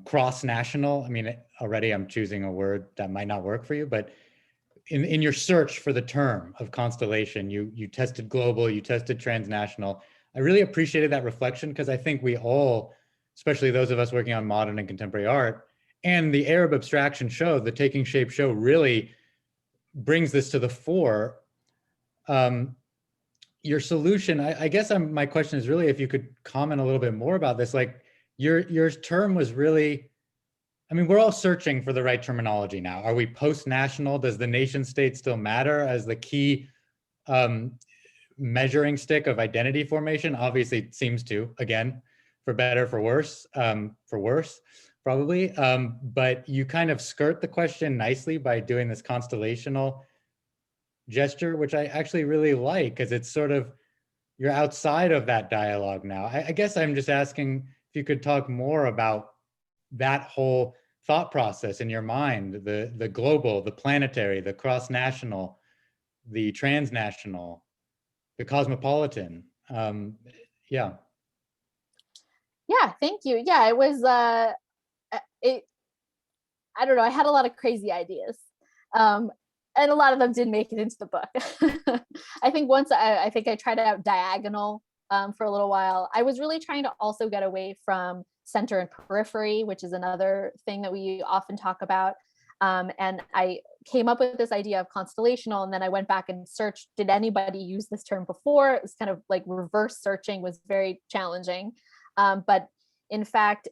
cross-national. I mean, already I'm choosing a word that might not work for you, but in your search for the term of constellation, you tested global, you tested transnational. I really appreciated that reflection, because I think we all, especially those of us working on modern and contemporary art, and the Arab abstraction show, the Taking Shape show, really brings this to the fore. Your solution, I guess my question is really if you could comment a little bit more about this. Like your term was really, I mean, we're all searching for the right terminology now. Are we post-national? Does the nation state still matter as the key measuring stick of identity formation? Obviously it seems to, again, for better, for worse, probably. But you kind of skirt the question nicely by doing this constellational gesture, which I actually really like, because it's sort of, you're outside of that dialogue now. I guess I'm just asking if you could talk more about that whole thought process in your mind, the global, the planetary, the cross-national, the transnational, the cosmopolitan. Yeah, thank you. Yeah, it was, I don't know, I had a lot of crazy ideas. And a lot of them did make it into the book. I think I think I tried out diagonal for a little while. I was really trying to also get away from center and periphery, which is another thing that we often talk about. And I came up with this idea of constellational, and then I went back and searched, did anybody use this term before? It was kind of like reverse searching was very challenging. But in fact,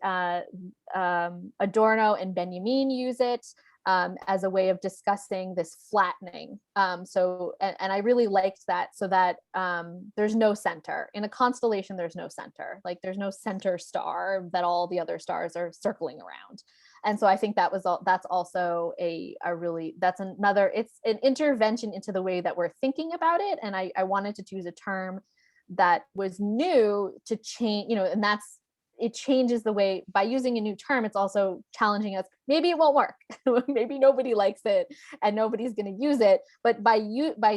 Adorno and Benjamin use it as a way of discussing this flattening. And I really liked that, so that there's no center. In a constellation, there's no center. Like there's no center star that all the other stars are circling around. And so I think that's also it's an intervention into the way that we're thinking about it. And I wanted to choose a term that was new to change, and it changes the way, by using a new term, it's also challenging us. Maybe it won't work. Maybe nobody likes it and nobody's going to use it. But by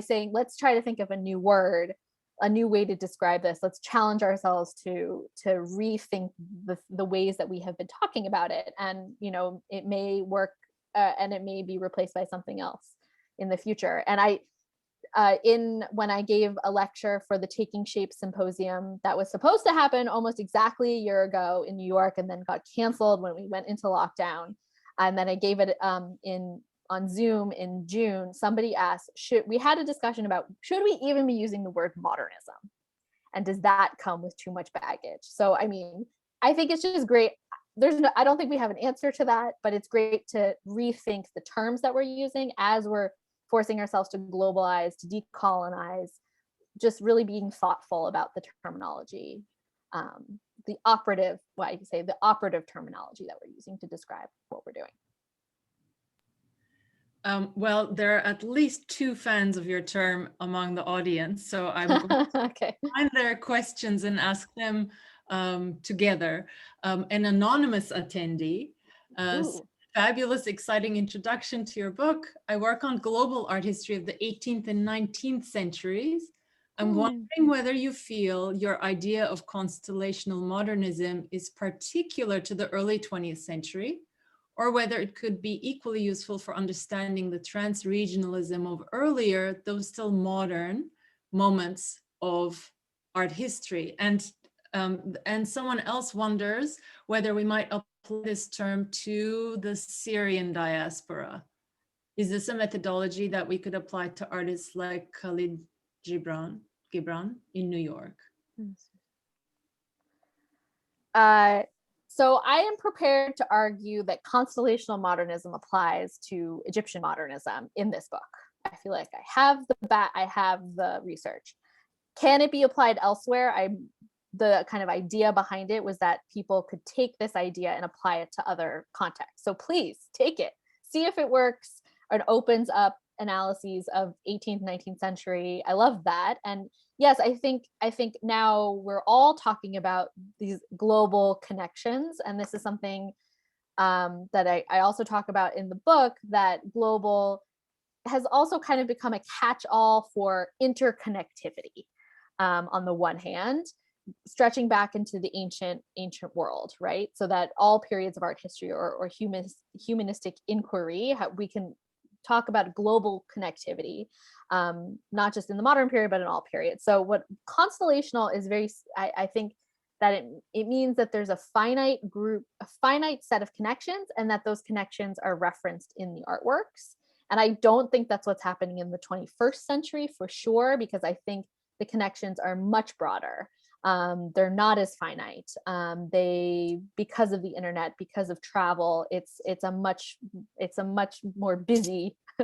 saying, let's try to think of a new word, a new way to describe this. Let's challenge ourselves to rethink the ways that we have been talking about it. And, you know, it may work and it may be replaced by something else in the future. And when I gave a lecture for the Taking Shape Symposium that was supposed to happen almost exactly a year ago in New York, and then got canceled when we went into lockdown. And then I gave it on Zoom in June. Somebody asked, we had a discussion about, should we even be using the word modernism? And does that come with too much baggage? So, I mean, I think it's just great. I don't think we have an answer to that, but it's great to rethink the terms that we're using as we're forcing ourselves to globalize, to decolonize, just really being thoughtful about the terminology, the operative terminology that we're using to describe what we're doing. Well, there are at least 2 fans of your term among the audience, so I'm going to Okay. find their questions and ask them together. An anonymous attendee, fabulous, exciting introduction to your book. I work on global art history of the 18th and 19th centuries. I'm wondering whether you feel your idea of constellational modernism is particular to the early 20th century, or whether it could be equally useful for understanding the trans-regionalism of earlier, though still modern, moments of art history. And someone else wonders whether we might apply this term to the Syrian diaspora. Is this a methodology that we could apply to artists like Khalid Gibran in New York? So I am prepared to argue that constellational modernism applies to Egyptian modernism in this book. I feel like I have the research. Can it be applied elsewhere? The kind of idea behind it was that people could take this idea and apply it to other contexts. So please take it, see if it works, and opens up analyses of 18th, 19th century. I love that. And yes, I think now we're all talking about these global connections. And this is something that I also talk about in the book, that global has also kind of become a catch-all for interconnectivity on the one hand, stretching back into the ancient world, right? So that all periods of art history or humanistic inquiry, we can talk about global connectivity, not just in the modern period, but in all periods. So what constellational is I think that it means that there's a finite set of connections, and that those connections are referenced in the artworks. And I don't think that's what's happening in the 21st century for sure, because I think the connections are much broader. They're not as finite. Because of the internet, because of travel, it's a much more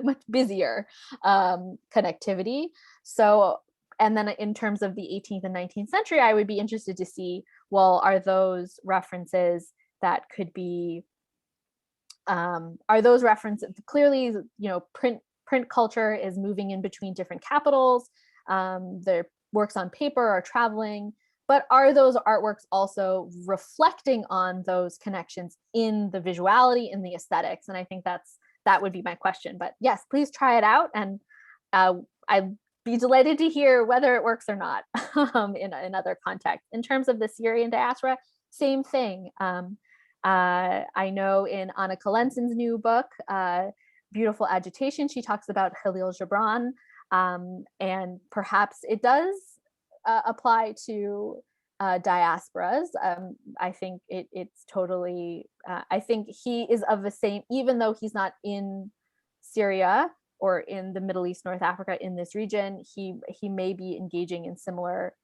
much busier connectivity. So, and then in terms of the 18th and 19th century, I would be interested to see, well, are those references that could be, are those references clearly, you know, print culture is moving in between different capitals. Their works on paper are traveling. But are those artworks also reflecting on those connections in the visuality, in the aesthetics? And I think that would be my question. But yes, please try it out. And I'd be delighted to hear whether it works or not in other contexts. In terms of the Syrian diaspora, same thing. I know in Anna Kalenson's new book, Beautiful Agitation, she talks about Khalil Gibran. And perhaps it does apply to diasporas. I think it's totally, I think he is of the same, even though he's not in Syria or in the Middle East, North Africa, in this region, he may be engaging in similar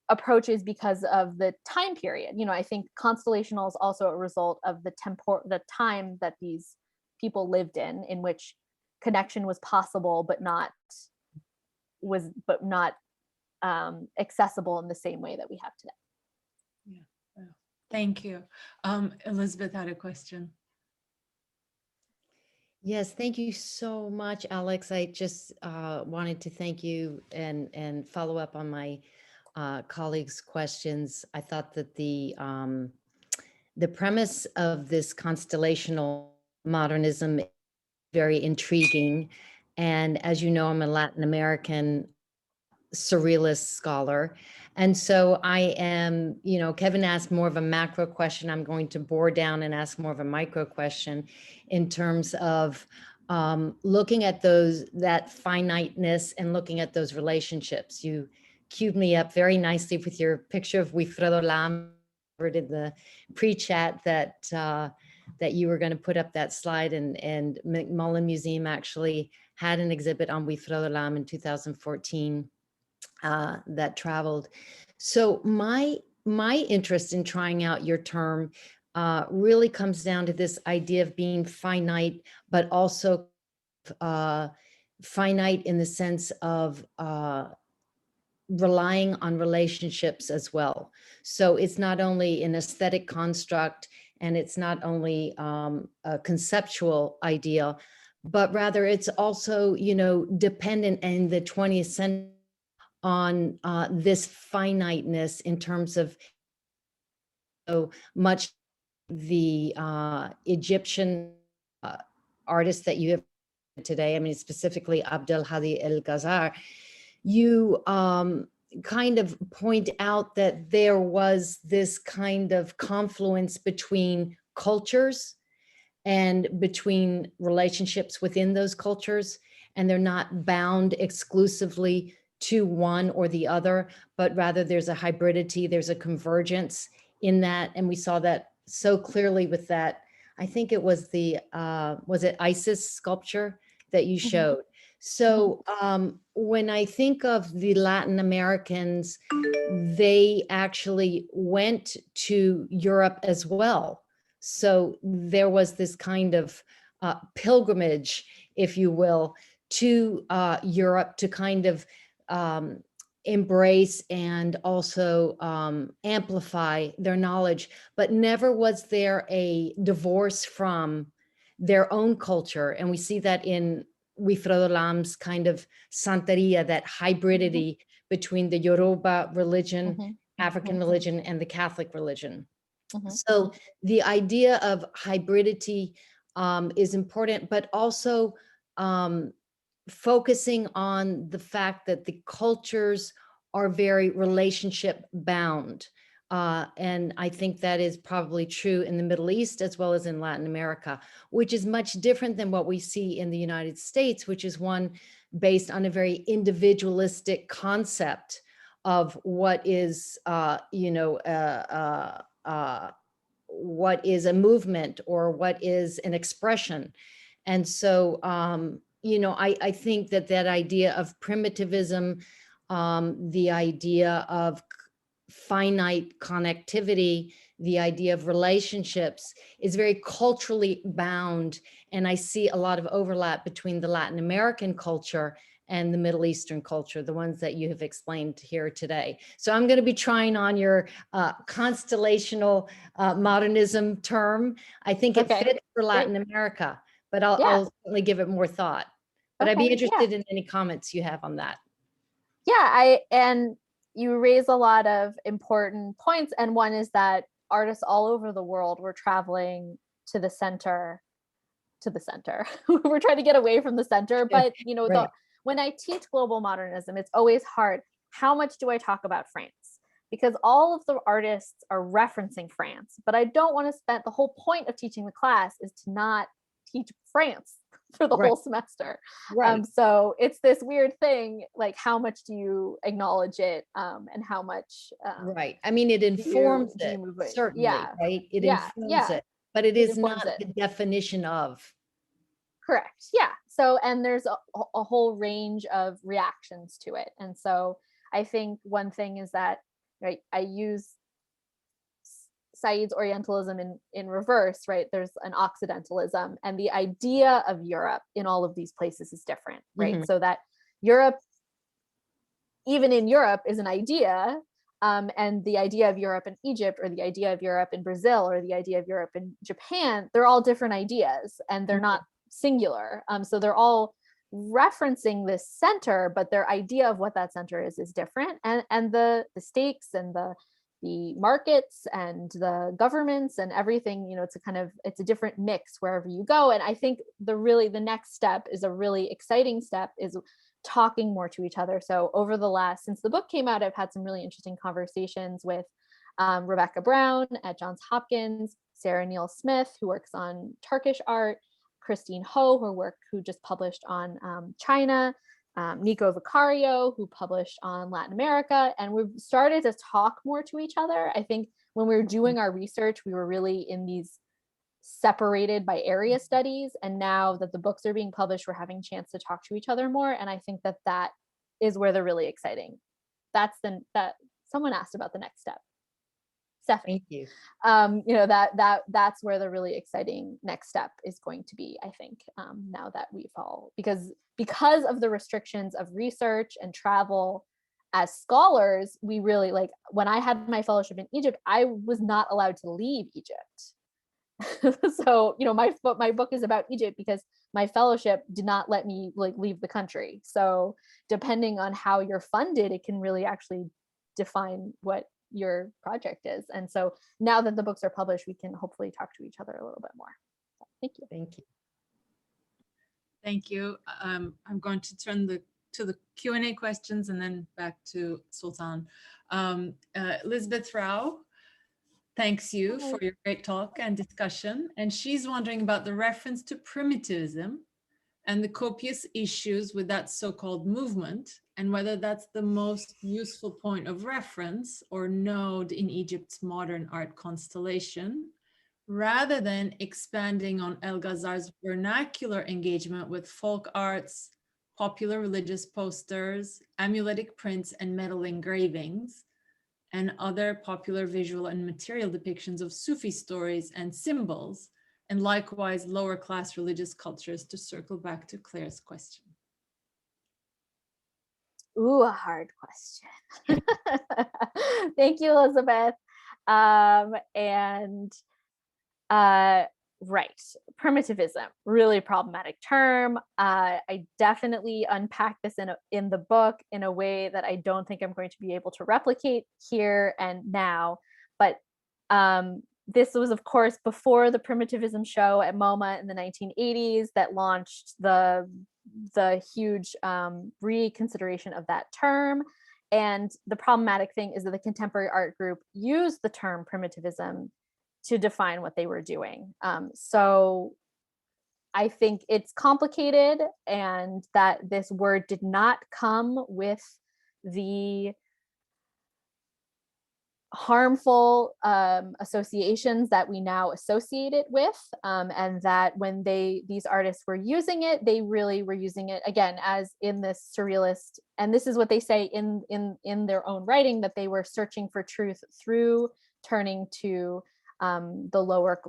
approaches because of the time period. You know, I think constellational is also a result of the time that these people lived in which connection was possible, but not accessible in the same way that we have today. Yeah, thank you. Elizabeth had a question. Yes, thank you so much, Alex. I just wanted to thank you and follow up on my colleagues' questions. I thought that the premise of this constellational modernism is very intriguing. And as you know, I'm a Latin American Surrealist scholar. And so I am, Kevin asked more of a macro question. I'm going to bore down and ask more of a micro question in terms of looking at that finiteness and looking at those relationships. You queued me up very nicely with your picture of Wilfredo Lam in the pre-chat that you were going to put up that slide, and McMullen Museum actually had an exhibit on Wilfredo Lam in 2014 that traveled. So my interest in trying out your term really comes down to this idea of being finite, but also finite in the sense of relying on relationships as well. So it's not only an aesthetic construct, and it's not only a conceptual idea, but rather it's also, dependent in the 20th century on this finiteness in terms of so much the Egyptian artists that you have today. I mean, specifically Abdel Hadi El Ghazar. You kind of point out that there was this kind of confluence between cultures and between relationships within those cultures, and they're not bound exclusively to one or the other, but rather there's a hybridity, there's a convergence in that. And we saw that so clearly with that, I think it was was it Isis sculpture that you showed? So when I think of the Latin Americans, they actually went to Europe as well. So there was this kind of pilgrimage, if you will, to Europe to kind of embrace and also amplify their knowledge, but never was there a divorce from their own culture. And we see that in Wilfredo Lam's kind of Santeria, that hybridity between the Yoruba religion, African religion, and the Catholic religion. So the idea of hybridity is important, but also focusing on the fact that the cultures are very relationship bound. And I think that is probably true in the Middle East as well as in Latin America, which is much different than what we see in the United States, which is one based on a very individualistic concept of what is, what is a movement or what is an expression. And so, I think that idea of primitivism, the idea of finite connectivity, the idea of relationships is very culturally bound. And I see a lot of overlap between the Latin American culture and the Middle Eastern culture, the ones that you have explained here today. So I'm going to be trying on your constellational modernism term. I think it fits for Latin America, but I'll certainly give it more thought. But I'd be interested in any comments you have on that. Yeah, and you raise a lot of important points. And one is that artists all over the world were traveling to the center. We're trying to get away from the center, but right. When I teach global modernism, it's always hard. How much do I talk about France? Because all of the artists are referencing France, but I don't want to spend, the whole point of teaching the class is to not teach France for the whole semester. Right. So it's this weird thing, like how much do you acknowledge it and how much right. I mean, it informs it, certainly, right? It informs it, but it is not the definition of. Correct. Yeah. So, and there's a whole range of reactions to it. And so I think one thing is that, right, I use Said's Orientalism in reverse, right? There's an Occidentalism, and the idea of Europe in all of these places is different, right? So that Europe, even in Europe, is an idea, and the idea of Europe in Egypt, or the idea of Europe in Brazil, or the idea of Europe in Japan, they're all different ideas, and they're not singular. So they're all referencing this center, but their idea of what that center is different, and the stakes and the markets and the governments and everything, it's a different mix wherever you go. And I think the next step is a really exciting step, is talking more to each other. So over the last, since the book came out, I've had some really interesting conversations with Rebecca Brown at Johns Hopkins, Sarah Neil Smith, who works on Turkish art, Christine Ho, who just published on China, Nico Vicario, who published on Latin America. And we've started to talk more to each other. I think when we were doing our research, we were really in these separated by area studies. And now that the books are being published, we're having a chance to talk to each other more. And I think that that is where they're really exciting. That someone asked about the next step. Stephanie. Thank you. That's where the really exciting next step is going to be, I think, now that we've all, because of the restrictions of research and travel as scholars, we really, like, when I had my fellowship in Egypt, I was not allowed to leave Egypt. So, my book is about Egypt because my fellowship did not let me leave the country. So depending on how you're funded, it can really actually define what your project is. And so now that the books are published, we can hopefully talk to each other a little bit more. So, thank you. Thank you. Thank you. I'm going to turn to the Q&A questions and then back to Sultan. Elizabeth Rao thanks you for your great talk and discussion. And she's wondering about the reference to primitivism and the copious issues with that so-called movement, and whether that's the most useful point of reference or node in Egypt's modern art constellation, rather than expanding on El Ghazal's vernacular engagement with folk arts, popular religious posters, amuletic prints, and metal engravings, and other popular visual and material depictions of Sufi stories and symbols, and likewise lower class religious cultures, to circle back to Claire's question. Ooh, a hard question. Thank you, Elizabeth. Right, primitivism, really problematic term. I definitely unpack this in the book in a way that I don't think I'm going to be able to replicate here and now. But this was, of course, before the primitivism show at MoMA in the 1980s that launched the huge reconsideration of that term. And the problematic thing is that the contemporary art group used the term primitivism to define what they were doing. So I think it's complicated, and that this word did not come with the harmful associations that we now associate it with, and that when these artists were using it, they really were using it, again, as in this surrealist, and this is what they say in their own writing, that they were searching for truth through turning to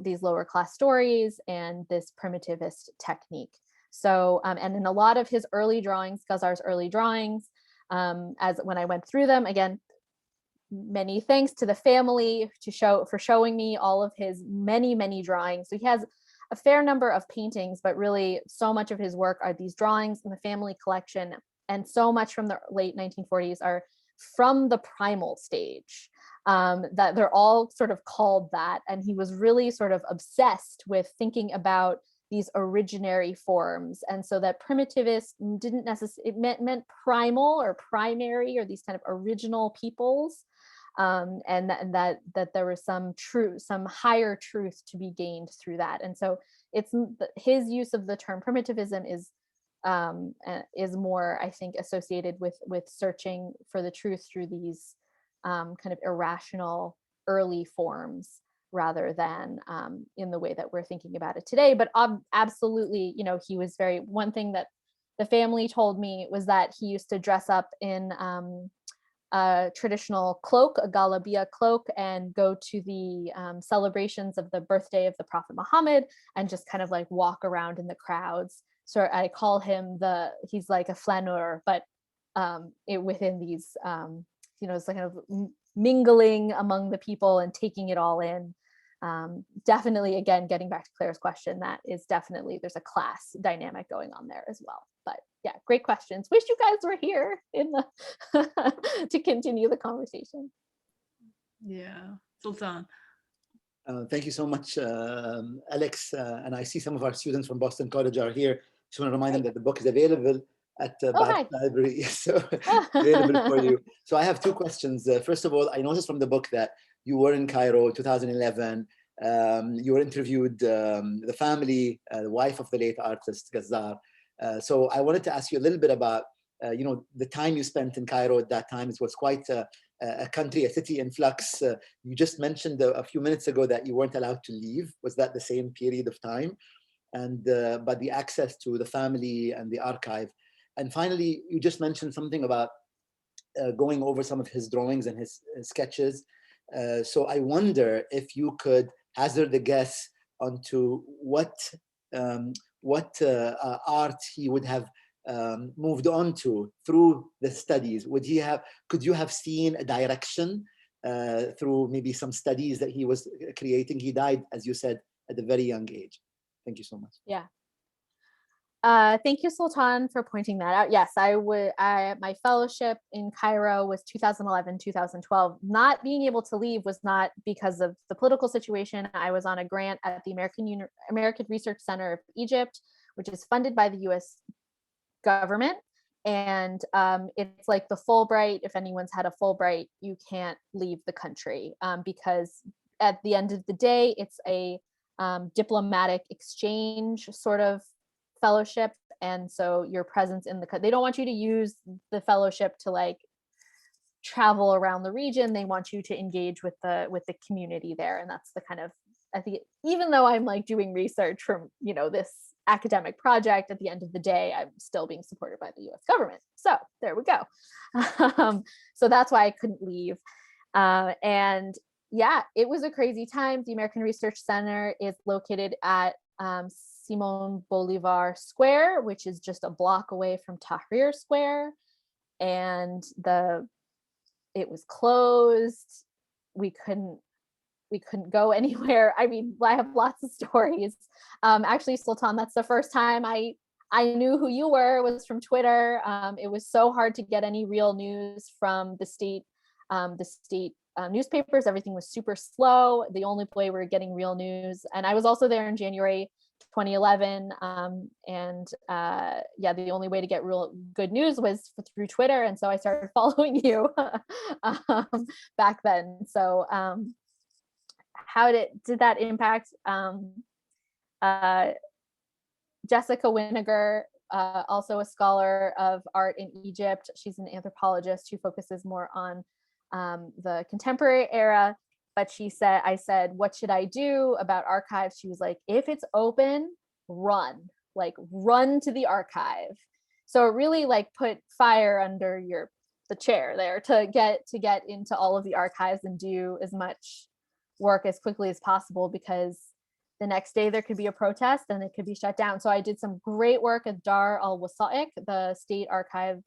these lower class stories and this primitivist technique. So, and in a lot of his early drawings, Ghazal's early drawings, as when I went through them, again, many thanks to the family for showing me all of his many drawings. So he has a fair number of paintings, but really so much of his work are these drawings in the family collection, and so much from the late 1940s are from the primal stage, that they're all sort of called that. And he was really sort of obsessed with thinking about these originary forms. And so that primitivist didn't necessarily, it meant primal or primary, or these kind of original peoples. And that there was some higher truth to be gained through that. And so it's his use of the term primitivism is more, I think, associated with searching for the truth through these kind of irrational early forms, rather than in the way that we're thinking about it today. But absolutely, he was one thing that the family told me was that he used to dress up in a traditional cloak, a galabiya cloak, and go to the celebrations of the birthday of the Prophet Muhammad and just kind of like walk around in the crowds. So I call him he's like a flaneur, but within these, it's like kind of mingling among the people and taking it all in. Definitely, again, getting back to Claire's question, that is definitely, there's a class dynamic going on there as well. But yeah, great questions. Wish you guys were here to continue the conversation. Yeah, Sultan. Thank you so much, Alex. And I see some of our students from Boston College are here. Just want to remind them that the book is available at Oh, Bab's hi. Library, so available for you. So I have two questions. First of all, I noticed from the book that you were in Cairo, 2011. You were interviewed the family, the wife of the late artist Gaza. So I wanted to ask you a little bit about, the time you spent in Cairo at that time. It was quite a country, a city in flux. You just mentioned a few minutes ago that you weren't allowed to leave. Was that the same period of time? And but the access to the family and the archive. And finally, you just mentioned something about going over some of his drawings and his sketches. So I wonder if you could hazard a guess onto what art he would have moved on to through the studies. Could you have seen a direction through maybe some studies that he was creating? He died, as you said, at a very young age. Thank you so much. Yeah. Thank you, Sultan, for pointing that out. Yes, my fellowship in Cairo was 2011, 2012. Not being able to leave was not because of the political situation. I was on a grant at the American Research Center of Egypt, which is funded by the US government. And it's like the Fulbright. If anyone's had a Fulbright, you can't leave the country because at the end of the day, it's a diplomatic exchange sort of fellowship, and so your presence in they don't want you to use the fellowship to like travel around the region. They want you to engage with the community there, and that's the kind of, I think, even though I'm like doing research from this academic project, at the end of the day I'm still being supported by the US government. So there we go. So that's why I couldn't leave. And yeah, it was a crazy time. The American Research Center is located at Simon Bolivar Square, which is just a block away from Tahrir Square. And it was closed. We couldn't go anywhere. I mean, I have lots of stories. Actually, Sultan, that's the first time I knew who you were, was from Twitter. It was so hard to get any real news from the state newspapers. Everything was super slow. The only way we were getting real news, and I was also there in January 2011, the only way to get real good news was through Twitter, and so I started following you back then. So how did that impact? Jessica Winiger, also a scholar of art in Egypt. She's an anthropologist who focuses more on the contemporary era. But I said, what should I do about archives? She was like, if it's open, run to the archive. So it really like put fire under the chair there to get into all of the archives and do as much work as quickly as possible, because the next day there could be a protest and it could be shut down. So I did some great work at Dar al-Wasaiq, the state archives,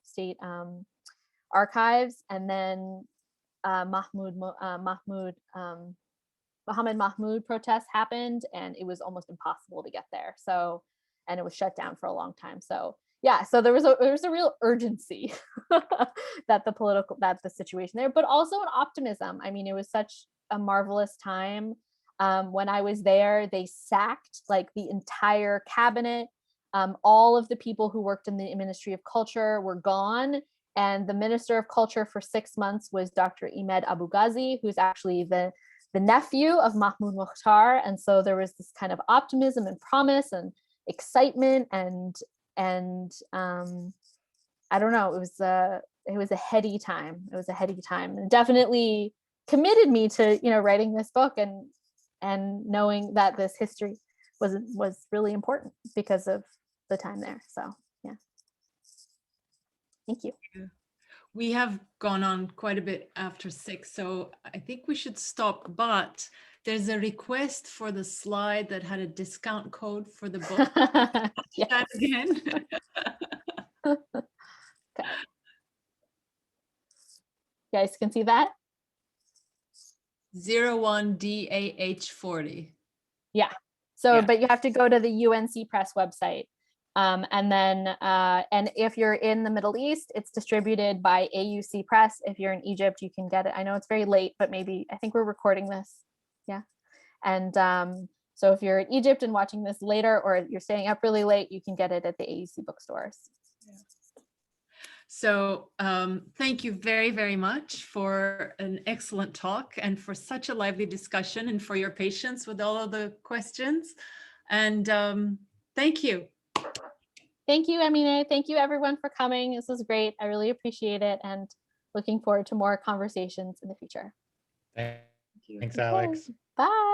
and then Mohammed Mahmoud protest happened, and it was almost impossible to get there. So, and it was shut down for a long time. So yeah, so there was a real urgency that the situation there, but also an optimism. I mean, it was such a marvelous time. When I was there, they sacked like the entire cabinet. All of the people who worked in the Ministry of Culture were gone. And the Minister of Culture for 6 months was Dr. Ahmed Abu Ghazi, who's actually the nephew of Mahmoud Mukhtar. And so there was this kind of optimism and promise and excitement, and I don't know, it was a heady time. It was a heady time, and definitely committed me to writing this book and knowing that this history was really important because of the time there. So yeah. Thank you. We have gone on quite a bit after 6, so I think we should stop. But there's a request for the slide that had a discount code for the book. Yes. That again. Okay. You guys can see that? 01DAH40. Yeah. So, Yeah. but you have to go to the UNC Press website. And then, and if you're in the Middle East, it's distributed by AUC Press. If you're in Egypt, you can get it. I know it's very late, but maybe, I think we're recording this. Yeah. And so if you're in Egypt and watching this later, or you're staying up really late, you can get it at the AUC bookstores. Yeah. So thank you very, very much for an excellent talk and for such a lively discussion and for your patience with all of the questions. And thank you. Thank you, Emine. Thank you everyone for coming. This was great. I really appreciate it and looking forward to more conversations in the future. Thanks, Okay. Alex. Bye.